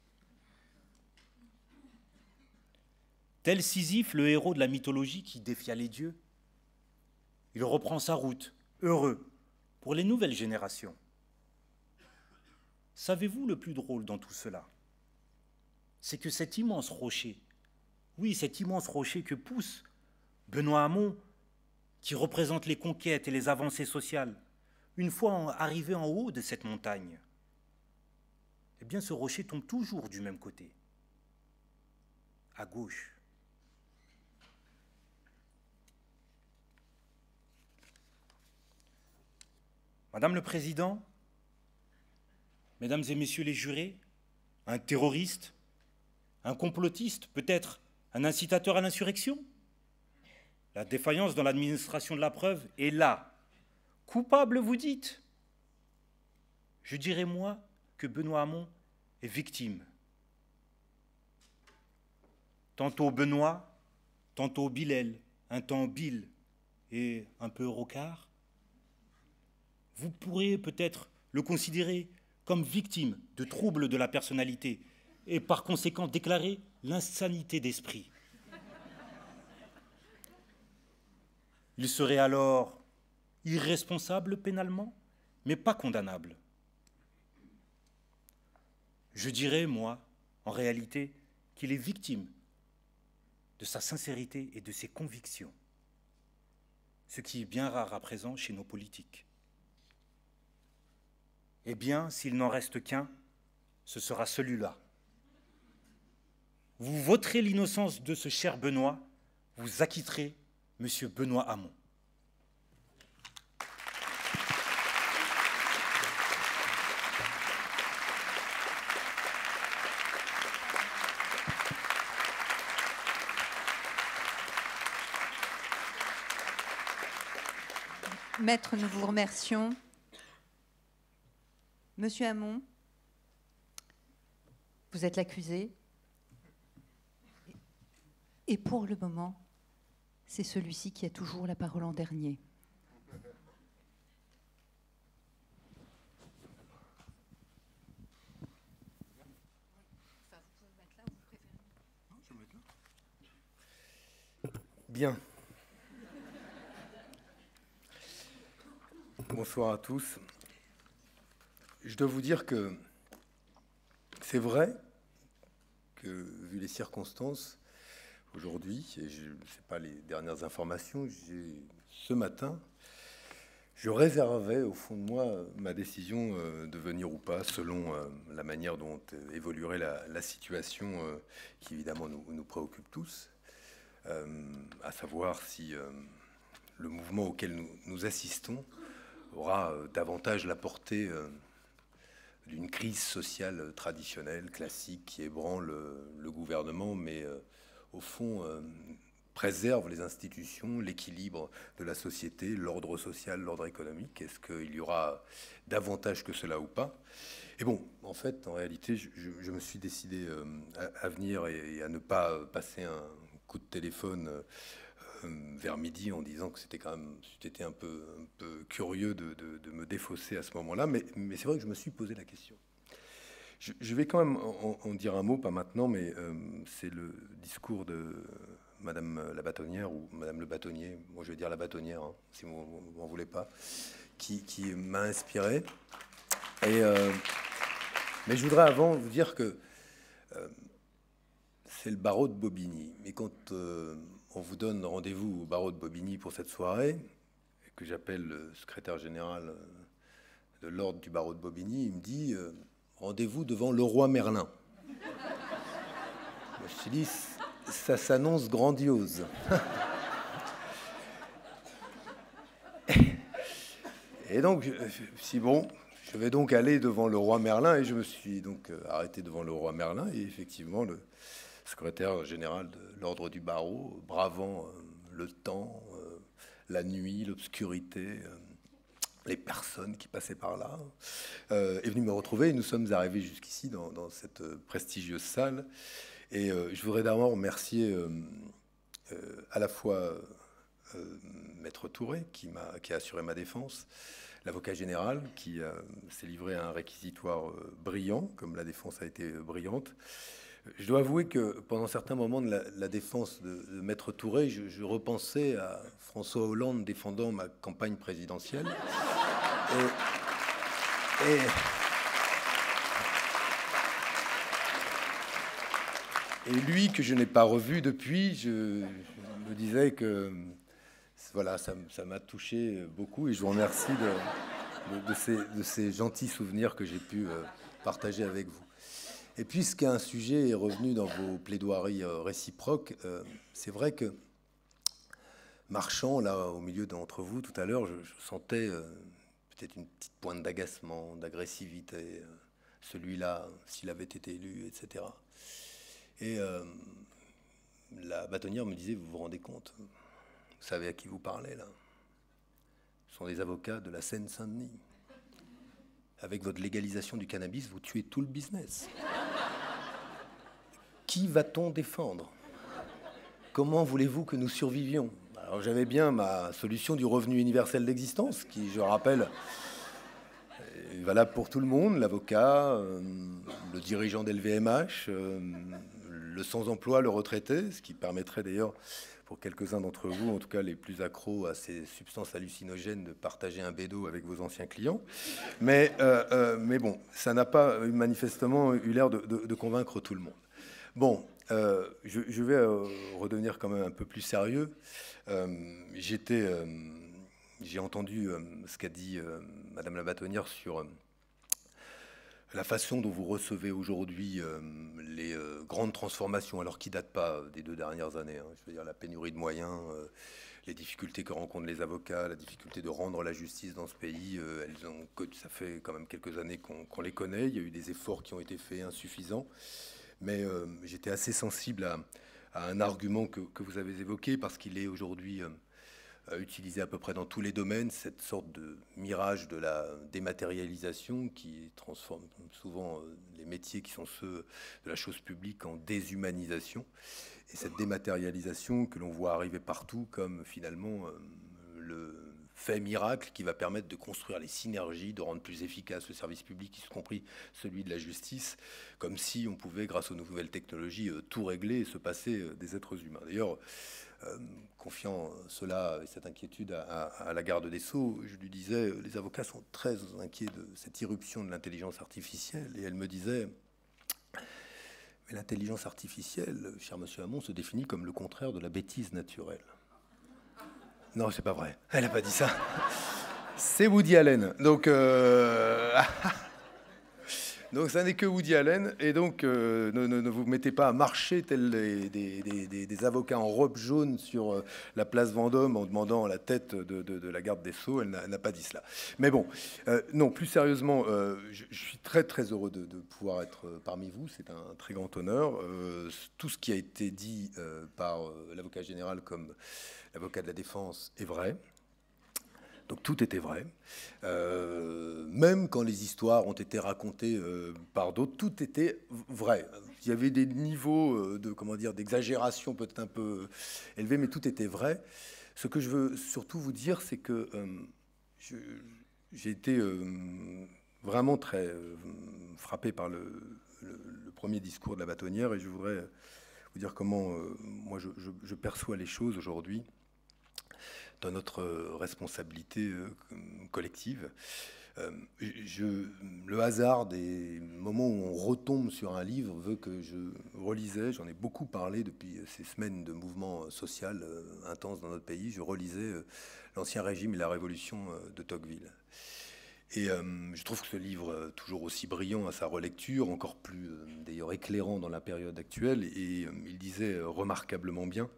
Tel Sisyphe, le héros de la mythologie qui défia les dieux, il reprend sa route, heureux, pour les nouvelles générations. Savez-vous le plus drôle dans tout cela? C'est que cet immense rocher, oui, cet immense rocher que pousse Benoît Hamon, qui représente les conquêtes et les avancées sociales, une fois arrivé en haut de cette montagne, eh bien ce rocher tombe toujours du même côté, à gauche. Madame le Président, Mesdames et Messieurs les jurés, un terroriste, un complotiste, peut-être un incitateur à l'insurrection? La défaillance dans l'administration de la preuve est là. Coupable, vous dites? Je dirais, moi, que Benoît Hamon est victime. Tantôt Benoît, tantôt Bilel, un temps Bill et un peu Rocard. Vous pourriez peut-être le considérer comme victime de troubles de la personnalité et par conséquent déclarer l'insanité d'esprit. Il serait alors irresponsable pénalement, mais pas condamnable. Je dirais, moi, en réalité, qu'il est victime de sa sincérité et de ses convictions, ce qui est bien rare à présent chez nos politiques. Eh bien, s'il n'en reste qu'un, ce sera celui-là. Vous voterez l'innocence de ce cher Benoît, vous acquitterez Monsieur Benoît Hamon. Maître, nous vous remercions. Monsieur Hamon, vous êtes l'accusé. Et pour le moment, c'est celui-ci qui a toujours la parole en dernier. Bien. Bonsoir à tous. Je dois vous dire que c'est vrai que, vu les circonstances, aujourd'hui, et je ne sais pas les dernières informations, ce matin, je réservais au fond de moi ma décision de venir ou pas, selon la manière dont évoluerait la situation qui évidemment nous préoccupe tous, à savoir si le mouvement auquel nous assistons aura davantage la portée d'une crise sociale traditionnelle, classique, qui ébranle le gouvernement, mais au fond préserve les institutions, l'équilibre de la société, l'ordre social, l'ordre économique. Est-ce qu'il y aura davantage que cela ou pas? Et bon, en fait, en réalité, je me suis décidé à venir et à ne pas passer un coup de téléphone vers midi en disant que c'était quand même, c'était un peu curieux de me défausser à ce moment-là, mais c'est vrai que je me suis posé la question. Je vais quand même en dire un mot, pas maintenant, mais c'est le discours de Madame la bâtonnière ou Madame le bâtonnier, moi je vais dire la bâtonnière, hein, si vous m'en voulez pas, qui m'a inspiré. Mais je voudrais avant vous dire que c'est le barreau de Bobigny. Mais quand on vous donne rendez-vous au barreau de Bobigny pour cette soirée, et que j'appelle le secrétaire général de l'ordre du barreau de Bobigny, il me dit rendez-vous devant le roi Merlin. Je me suis dit, ça s'annonce grandiose. Et donc, si bon, je vais donc aller devant le roi Merlin, et je me suis donc arrêté devant le roi Merlin, et effectivement, le secrétaire général de l'ordre du barreau, bravant le temps, la nuit, l'obscurité, les personnes qui passaient par là, est venu me retrouver, et nous sommes arrivés jusqu'ici dans cette prestigieuse salle. Et je voudrais d'abord remercier à la fois Maître Touré, qui a assuré ma défense, l'avocat général, qui s'est livré à un réquisitoire brillant, comme la défense a été brillante. Je dois avouer que pendant certains moments de la défense de Maître Touré, je repensais à François Hollande défendant ma campagne présidentielle. Et lui, que je n'ai pas revu depuis, je me disais que voilà, ça m'a touché beaucoup, et je vous remercie de ces gentils souvenirs que j'ai pu partager avec vous. Et puisqu'un sujet est revenu dans vos plaidoiries réciproques, c'est vrai que marchant là au milieu d'entre vous tout à l'heure, je sentais peut-être une petite pointe d'agacement, d'agressivité, celui-là, s'il avait été élu, etc. Et la bâtonnière me disait, vous vous rendez compte, vous savez à qui vous parlez là? Ce sont des avocats de la Seine-Saint-Denis. Avec votre légalisation du cannabis, vous tuez tout le business. Qui va-t-on défendre? Comment voulez-vous que nous survivions? Alors j'avais bien ma solution du revenu universel d'existence, qui, je rappelle, est valable pour tout le monde, l'avocat, le dirigeant d'LVMH, le sans-emploi, le retraité, ce qui permettrait d'ailleurs pour quelques-uns d'entre vous, en tout cas les plus accros à ces substances hallucinogènes, de partager un bédo avec vos anciens clients. Mais bon, ça n'a pas manifestement eu l'air de convaincre tout le monde. Bon, je vais redevenir quand même un peu plus sérieux. J'ai entendu ce qu'a dit Madame la bâtonnière sur la façon dont vous recevez aujourd'hui les grandes transformations, alors qui ne datent pas des 2 dernières années. Hein. Je veux dire, la pénurie de moyens, les difficultés que rencontrent les avocats, la difficulté de rendre la justice dans ce pays, ça fait quand même quelques années qu'on les connaît. Il y a eu des efforts qui ont été faits insuffisants. Mais j'étais assez sensible à un argument que vous avez évoqué, parce qu'il est aujourd'hui utilisé à peu près dans tous les domaines, cette sorte de mirage de la dématérialisation qui transforme souvent les métiers qui sont ceux de la chose publique en déshumanisation. Et cette dématérialisation que l'on voit arriver partout comme finalement le fait miracle qui va permettre de construire les synergies, de rendre plus efficace le service public, y compris celui de la justice, comme si on pouvait, grâce aux nouvelles technologies, tout régler et se passer des êtres humains. D'ailleurs, confiant cela et cette inquiétude à la garde des Sceaux, je lui disais, les avocats sont très inquiets de cette irruption de l'intelligence artificielle, et elle me disait, mais l'intelligence artificielle, cher monsieur Hamon, se définit comme le contraire de la bêtise naturelle. Non, c'est pas vrai. Elle n'a pas dit ça. C'est Woody Allen. Donc ça n'est que Woody Allen. Et donc, ne vous mettez pas à marcher tels des avocats en robe jaune sur la place Vendôme en demandant la tête de la garde des Sceaux. Elle n'a pas dit cela. Mais bon, non, plus sérieusement, je suis très, très heureux de pouvoir être parmi vous. C'est un très grand honneur. Tout ce qui a été dit par l'avocat général comme l'avocat de la défense est vrai. Donc tout était vrai. Même quand les histoires ont été racontées par d'autres, tout était vrai. Il y avait des niveaux d'exagération peut-être un peu élevés, mais tout était vrai. Ce que je veux surtout vous dire, c'est que j'ai été vraiment très frappé par le premier discours de la bâtonnière, et je voudrais vous dire comment moi je perçois les choses aujourd'hui dans notre responsabilité collective. Le hasard des moments où on retombe sur un livre veut que je relisais, j'en ai beaucoup parlé depuis ces semaines de mouvement social intense dans notre pays, je relisais l'Ancien Régime et la Révolution de Tocqueville. Et je trouve que ce livre, toujours aussi brillant à sa relecture, encore plus d'ailleurs éclairant dans la période actuelle, et il disait remarquablement bien,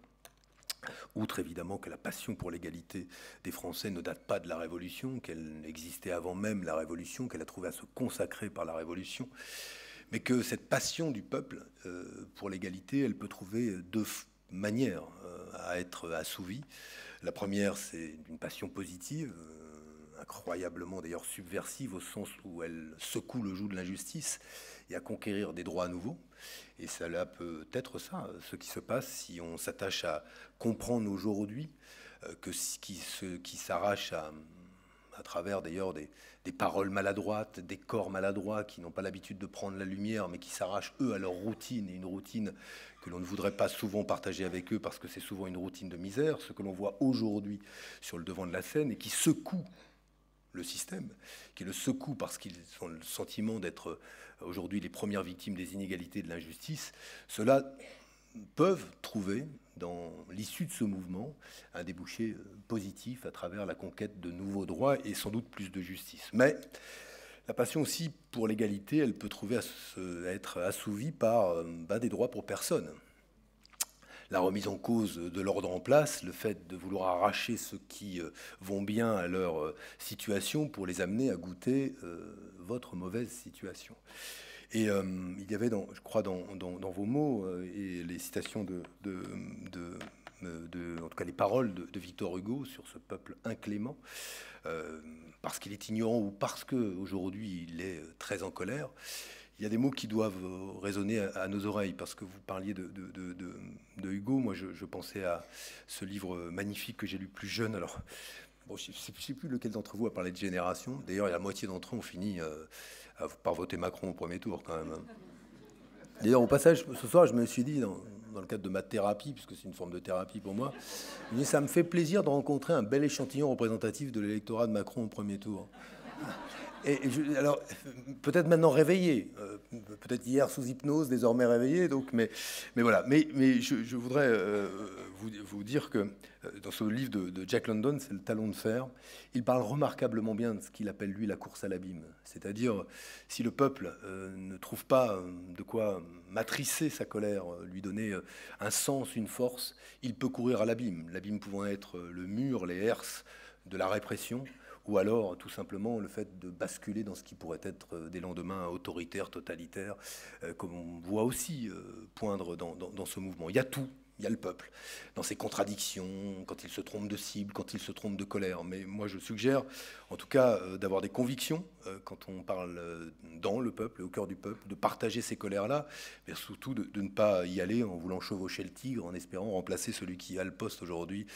outre évidemment que la passion pour l'égalité des Français ne date pas de la Révolution, qu'elle existait avant même la Révolution, qu'elle a trouvé à se consacrer par la Révolution, mais que cette passion du peuple pour l'égalité, elle peut trouver deux manières à être assouvie. La première, c'est une passion positive, incroyablement d'ailleurs subversive, au sens où elle secoue le joug de l'injustice et à conquérir des droits nouveaux. Et cela peut être ça, ce qui se passe si on s'attache à comprendre aujourd'hui que ce qui s'arrache à travers d'ailleurs des paroles maladroites, des corps maladroits qui n'ont pas l'habitude de prendre la lumière, mais qui s'arrachent, eux, à leur routine, et une routine que l'on ne voudrait pas souvent partager avec eux parce que c'est souvent une routine de misère, ce que l'on voit aujourd'hui sur le devant de la scène et qui secoue le système, qui le secoue parce qu'ils ont le sentiment d'être aujourd'hui les premières victimes des inégalités et de l'injustice, ceux-là peuvent trouver dans l'issue de ce mouvement un débouché positif à travers la conquête de nouveaux droits et sans doute plus de justice. Mais la passion aussi pour l'égalité, elle peut trouver à être assouvie par des droits pour personne. La remise en cause de l'ordre en place, le fait de vouloir arracher ceux qui vont bien à leur situation pour les amener à goûter votre mauvaise situation. Et il y avait, je crois, dans vos mots et les citations en tout cas les paroles de Victor Hugo sur ce peuple inclément, parce qu'il est ignorant ou parce qu'aujourd'hui il est très en colère, il y a des mots qui doivent résonner à nos oreilles, parce que vous parliez de Hugo. Moi, je pensais à ce livre magnifique que j'ai lu plus jeune. Alors, bon, je ne sais plus lequel d'entre vous a parlé de génération. D'ailleurs, la moitié d'entre eux ont fini par voter Macron au premier tour, quand même. D'ailleurs, au passage, ce soir, je me suis dit, dans le cadre de ma thérapie, puisque c'est une forme de thérapie pour moi, ça me fait plaisir de rencontrer un bel échantillon représentatif de l'électorat de Macron au premier tour. Alors, peut-être maintenant réveillé, peut-être hier sous hypnose, désormais réveillé, donc, mais voilà. Mais je voudrais vous dire que dans ce livre de Jack London, c'est le talon de fer, il parle remarquablement bien de ce qu'il appelle, lui, la course à l'abîme. C'est-à-dire, si le peuple ne trouve pas de quoi matricer sa colère, lui donner un sens, une force, il peut courir à l'abîme. L'abîme pouvant être le mur, les herses de la répression, ou alors tout simplement le fait de basculer dans ce qui pourrait être des lendemains autoritaires, totalitaires, comme on voit aussi poindre dans ce mouvement. Il y a tout. Il y a le peuple, dans ses contradictions, quand il se trompe de cible, quand il se trompe de colère. Mais moi, je suggère, en tout cas, d'avoir des convictions quand on parle dans le peuple et au cœur du peuple, de partager ces colères-là, mais surtout de ne pas y aller en voulant chevaucher le tigre, en espérant remplacer celui qui a le poste aujourd'hui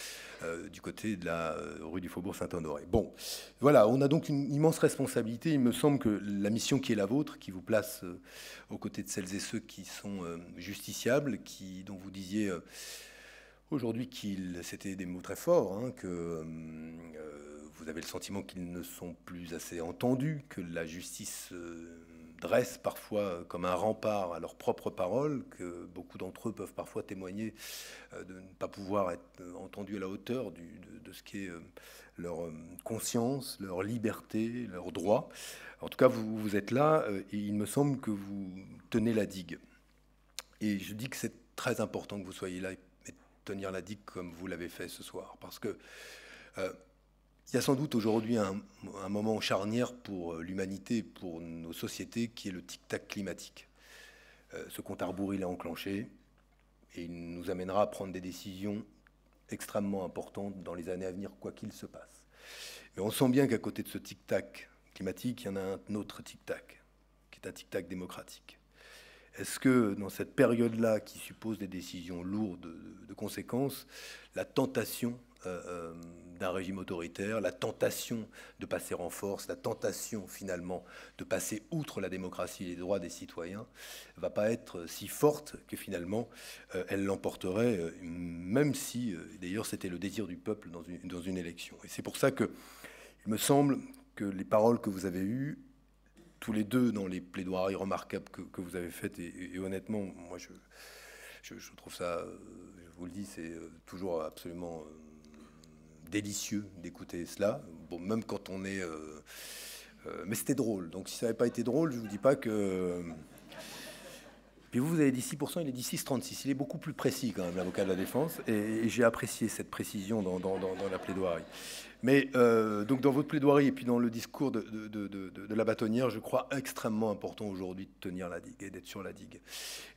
du côté de la rue du Faubourg Saint-Honoré. Bon, voilà, on a donc une immense responsabilité. Il me semble que la mission qui est la vôtre, qui vous place aux côtés de celles et ceux qui sont justiciables, dont vous disiez aujourd'hui c'était des mots très forts, hein, que vous avez le sentiment qu'ils ne sont plus assez entendus, que la justice dresse parfois comme un rempart à leurs propres paroles, que beaucoup d'entre eux peuvent parfois témoigner de ne pas pouvoir être entendus à la hauteur de ce qu'est leur conscience, leur liberté, leurs droits. En tout cas, vous êtes là et il me semble que vous tenez la digue. Et je dis que c'est très important que vous soyez là et tenir la digue comme vous l'avez fait ce soir. Parce que il y a sans doute aujourd'hui un moment charnière pour l'humanité, pour nos sociétés, qui est le tic-tac climatique. Ce compte à rebours, il est enclenché et il nous amènera à prendre des décisions extrêmement importantes dans les années à venir, quoi qu'il se passe. Mais on sent bien qu'à côté de ce tic-tac climatique, il y en a un autre tic-tac, qui est un tic-tac démocratique. Est-ce que dans cette période-là, qui suppose des décisions lourdes de conséquences, la tentation d'un régime autoritaire, la tentation de passer en force, la tentation finalement de passer outre la démocratie et les droits des citoyens ne va pas être si forte que finalement elle l'emporterait, même si d'ailleurs c'était le désir du peuple dans une élection. Et c'est pour ça que il me semble que les paroles que vous avez eues, tous les deux dans les plaidoiries remarquables que vous avez faites, et honnêtement, moi je trouve ça, je vous le dis, c'est toujours absolument délicieux d'écouter cela. Bon, même quand on est... mais c'était drôle. Donc si ça n'avait pas été drôle, je ne vous dis pas que... Puis vous avez dit 6%, il est dit 6,36. Il est beaucoup plus précis quand même, l'avocat de la défense. Et j'ai apprécié cette précision dans la plaidoirie. Mais donc dans votre plaidoirie et puis dans le discours de la bâtonnière, je crois extrêmement important aujourd'hui de tenir la digue et d'être sur la digue.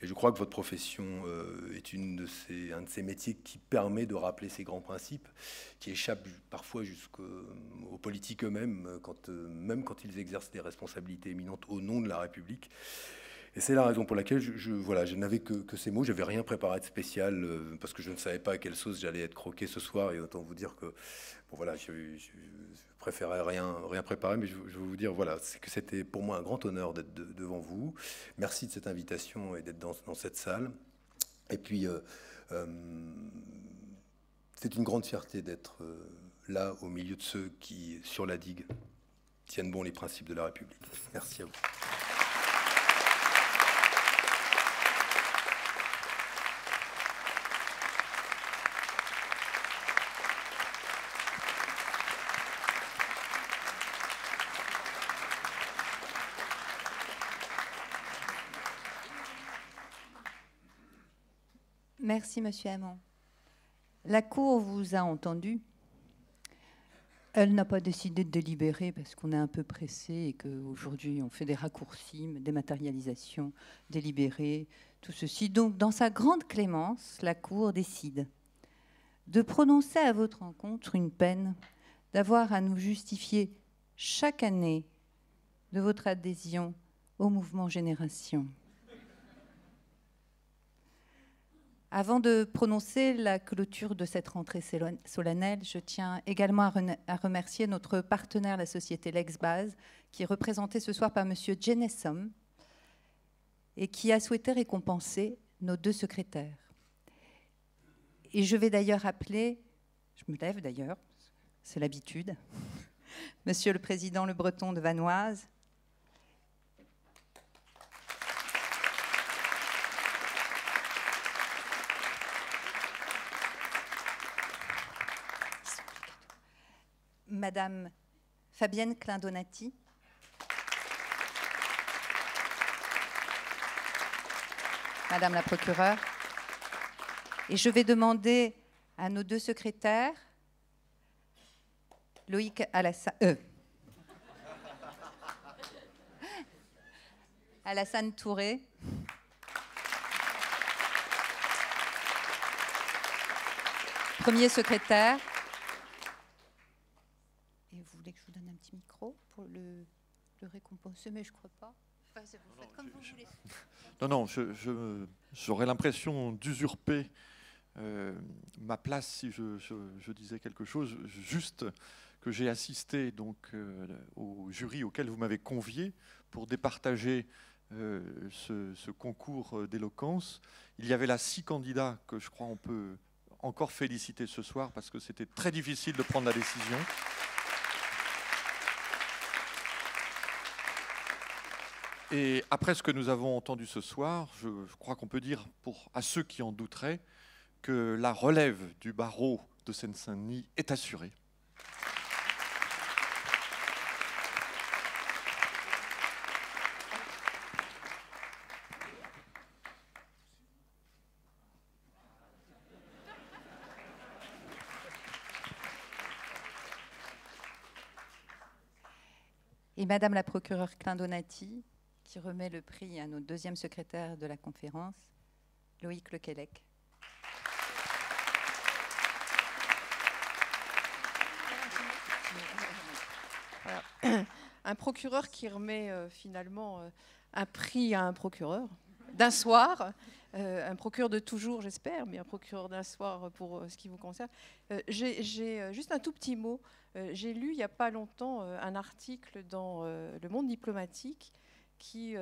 Et je crois que votre profession est un de ces métiers qui permet de rappeler ces grands principes qui échappent parfois jusqu'aux politiques eux-mêmes, même quand ils exercent des responsabilités éminentes au nom de la République. Et c'est la raison pour laquelle je n'avais que ces mots. Je n'avais rien préparé de spécial parce que je ne savais pas à quelle sauce j'allais être croqué ce soir. Et autant vous dire que bon, voilà, je préférais rien préparer. Mais je veux vous dire voilà, c'est que c'était pour moi un grand honneur d'être devant vous. Merci de cette invitation et d'être dans cette salle. Et puis, c'est une grande fierté d'être là au milieu de ceux qui, sur la digue, tiennent bon les principes de la République. Merci à vous. Merci, Monsieur Hamon. La Cour vous a entendu. Elle n'a pas décidé de délibérer parce qu'on est un peu pressé et qu'aujourd'hui on fait des raccourcis, des matérialisations, délibérées, tout ceci. Donc, dans sa grande clémence, la Cour décide de prononcer à votre encontre une peine d'avoir à nous justifier chaque année de votre adhésion au mouvement Génération. Avant de prononcer la clôture de cette rentrée solennelle, je tiens également à remercier notre partenaire, la société Lexbase, qui est représentée ce soir par M. Jenessom et qui a souhaité récompenser nos 2 secrétaires. Et je vais d'ailleurs appeler, je me lève d'ailleurs, c'est l'habitude, Monsieur le Président Le Breton de Vanoise, Madame Fabienne Klein-Donati, Madame la procureure, et je vais demander à nos 2 secrétaires, Loïc Alassane Touré, premier secrétaire. Et vous voulez que je vous donne un petit micro pour le récompenser, mais je ne crois pas. Enfin, vous faites comme vous voulez. Non, j'aurais l'impression d'usurper ma place si je disais quelque chose. Juste que j'ai assisté donc au jury auquel vous m'avez convié pour départager ce concours d'éloquence. Il y avait là 6 candidats que je crois on peut encore féliciter ce soir parce que c'était très difficile de prendre la décision. Et après ce que nous avons entendu ce soir, je crois qu'on peut dire à ceux qui en douteraient que la relève du barreau de Seine-Saint-Denis est assurée. Et Madame la procureure Klein-Donati, qui remet le prix à notre 2e secrétaire de la conférence, Loïc Lequelec. Voilà. Un procureur qui remet finalement un prix à un procureur. d'un soir, un procureur de toujours, j'espère, mais un procureur d'un soir pour ce qui vous concerne. J'ai juste un tout petit mot. J'ai lu il n'y a pas longtemps un article dans Le Monde diplomatique qui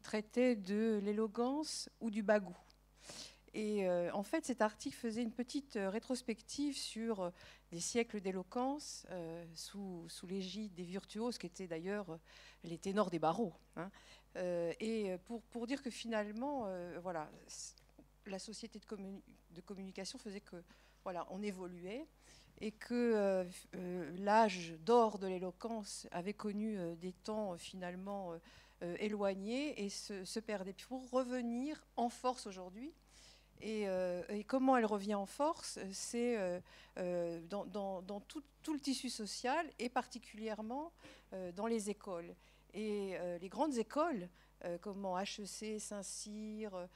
traitait de l'éloquence ou du bagou. Et en fait, cet article faisait une petite rétrospective sur des siècles d'éloquence sous l'égide des virtuoses, qui étaient d'ailleurs les ténors des barreaux. Hein. Et pour dire que finalement, voilà, la société de communication faisait que, voilà, on évoluait et que l'âge d'or de l'éloquence avait connu des temps finalement éloignés et se perdait. Pour revenir en force aujourd'hui, et comment elle revient en force, c'est dans tout le tissu social et particulièrement dans les écoles. Et les grandes écoles, comme en HEC, Saint-Cyr,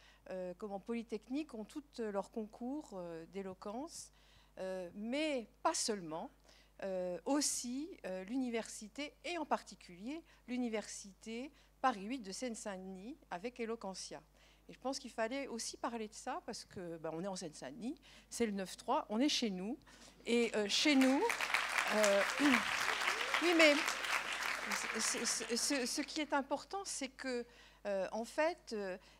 comme en Polytechnique, ont toutes leurs concours d'éloquence, mais pas seulement, aussi l'université, et en particulier l'université Paris 8 de Seine-Saint-Denis avec Eloquentia. Et je pense qu'il fallait aussi parler de ça parce que on est en Seine-Saint-Denis, c'est le 9-3, on est chez nous. Et chez nous, oui, mais ce qui est important, c'est que en fait,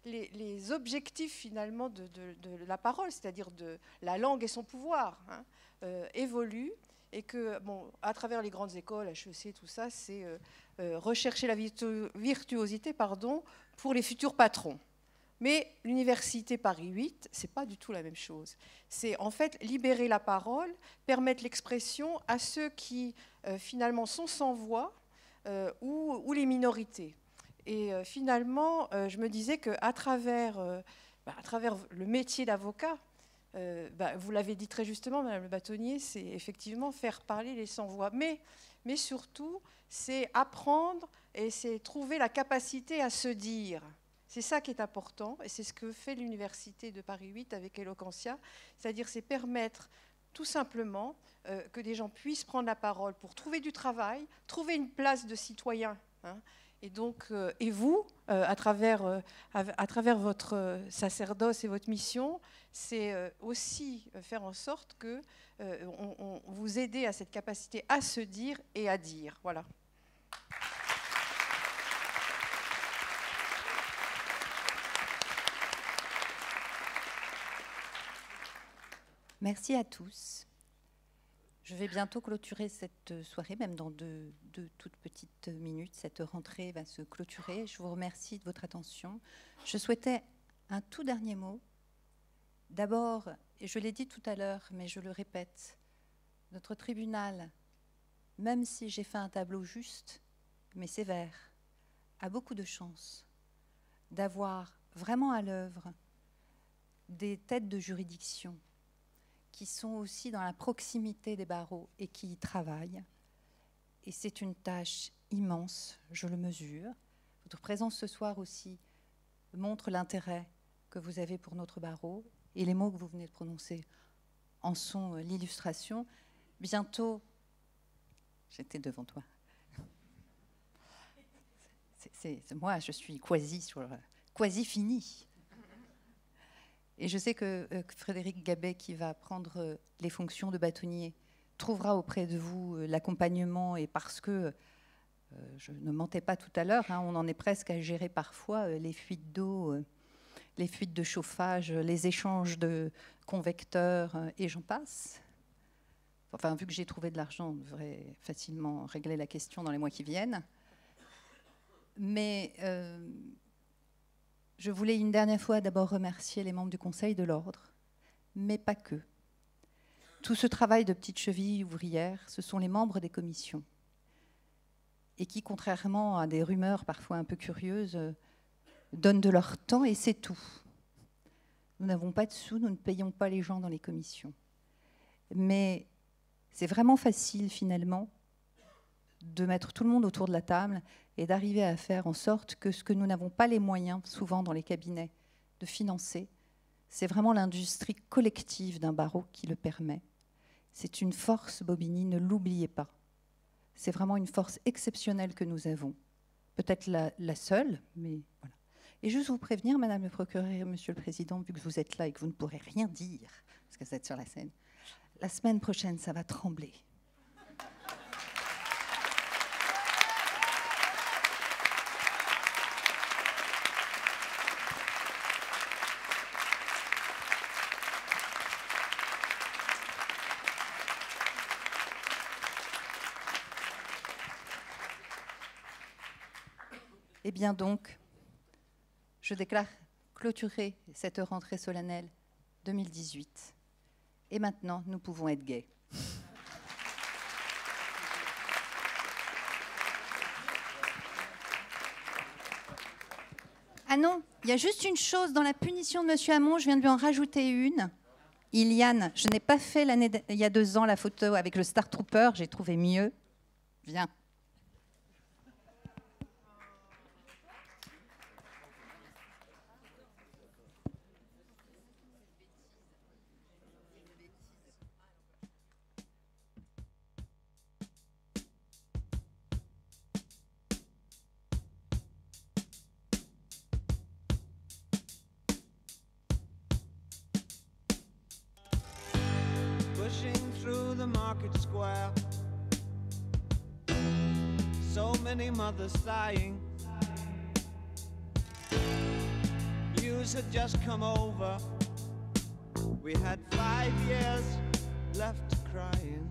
les objectifs finalement de la parole, c'est-à-dire de la langue et son pouvoir, hein, évoluent. Et que, à travers les grandes écoles, HEC, tout ça, c'est rechercher la virtuosité, pour les futurs patrons. Mais l'université Paris 8, c'est pas du tout la même chose. C'est en fait libérer la parole, permettre l'expression à ceux qui finalement sont sans voix ou les minorités. Et finalement, je me disais qu'à travers le métier d'avocat, vous l'avez dit très justement, Madame Le Bâtonnier, c'est effectivement faire parler les sans-voix. Mais surtout, c'est apprendre et c'est trouver la capacité à se dire. C'est ça qui est important, et c'est ce que fait l'université de Paris 8 avec Eloquentia, c'est-à-dire c'est permettre tout simplement que des gens puissent prendre la parole pour trouver du travail, trouver une place de citoyen. Hein. Et donc, et vous, à travers votre sacerdoce et votre mission, c'est aussi faire en sorte que on vous aider à cette capacité à se dire et à dire. Voilà. Merci à tous. Je vais bientôt clôturer cette soirée, même dans deux toutes petites minutes. Cette rentrée va se clôturer. Je vous remercie de votre attention. Je souhaitais un tout dernier mot. D'abord, et je l'ai dit tout à l'heure, mais je le répète, notre tribunal, même si j'ai fait un tableau juste, mais sévère, a beaucoup de chance d'avoir vraiment à l'œuvre des têtes de juridiction qui sont aussi dans la proximité des barreaux et qui y travaillent. Et c'est une tâche immense, je le mesure. Votre présence ce soir aussi montre l'intérêt que vous avez pour notre barreau, et les mots que vous venez de prononcer en sont l'illustration. Bientôt, j'étais devant toi. Moi, je suis quasi finie. Et je sais que Frédéric Gabet, qui va prendre les fonctions de bâtonnier, trouvera auprès de vous l'accompagnement, et parce que, je ne mentais pas tout à l'heure, hein, on en est presque à gérer parfois les fuites d'eau, les fuites de chauffage, les échanges de convecteurs, et j'en passe. Enfin, vu que j'ai trouvé de l'argent, on devrait facilement régler la question dans les mois qui viennent. Mais je voulais une dernière fois d'abord remercier les membres du Conseil de l'Ordre, mais pas que. Tout ce travail de petite cheville ouvrière, ce sont les membres des commissions, et qui, contrairement à des rumeurs parfois un peu curieuses, donnent de leur temps, et c'est tout. Nous n'avons pas de sous, nous ne payons pas les gens dans les commissions. Mais c'est vraiment facile, finalement, de mettre tout le monde autour de la table et d'arriver à faire en sorte que ce que nous n'avons pas les moyens, souvent dans les cabinets, de financer, c'est vraiment l'industrie collective d'un barreau qui le permet. C'est une force, Bobigny, ne l'oubliez pas. C'est vraiment une force exceptionnelle que nous avons. Peut-être la seule, mais voilà. Et juste vous prévenir, Madame le procureur et Monsieur le Président, vu que vous êtes là et que vous ne pourrez rien dire, parce que vous êtes sur la scène, la semaine prochaine, ça va trembler. Eh bien donc, je déclare clôturer cette rentrée solennelle 2018. Et maintenant, nous pouvons être gais. Ah non, il y a juste une chose dans la punition de Monsieur Hamon, je viens de lui en rajouter une. Iliane, je n'ai pas fait il y a 2 ans la photo avec le Star Trooper, j'ai trouvé mieux. Viens. Pushing through the market square, so many mothers sighing. News had just come over, we had 5 years left crying.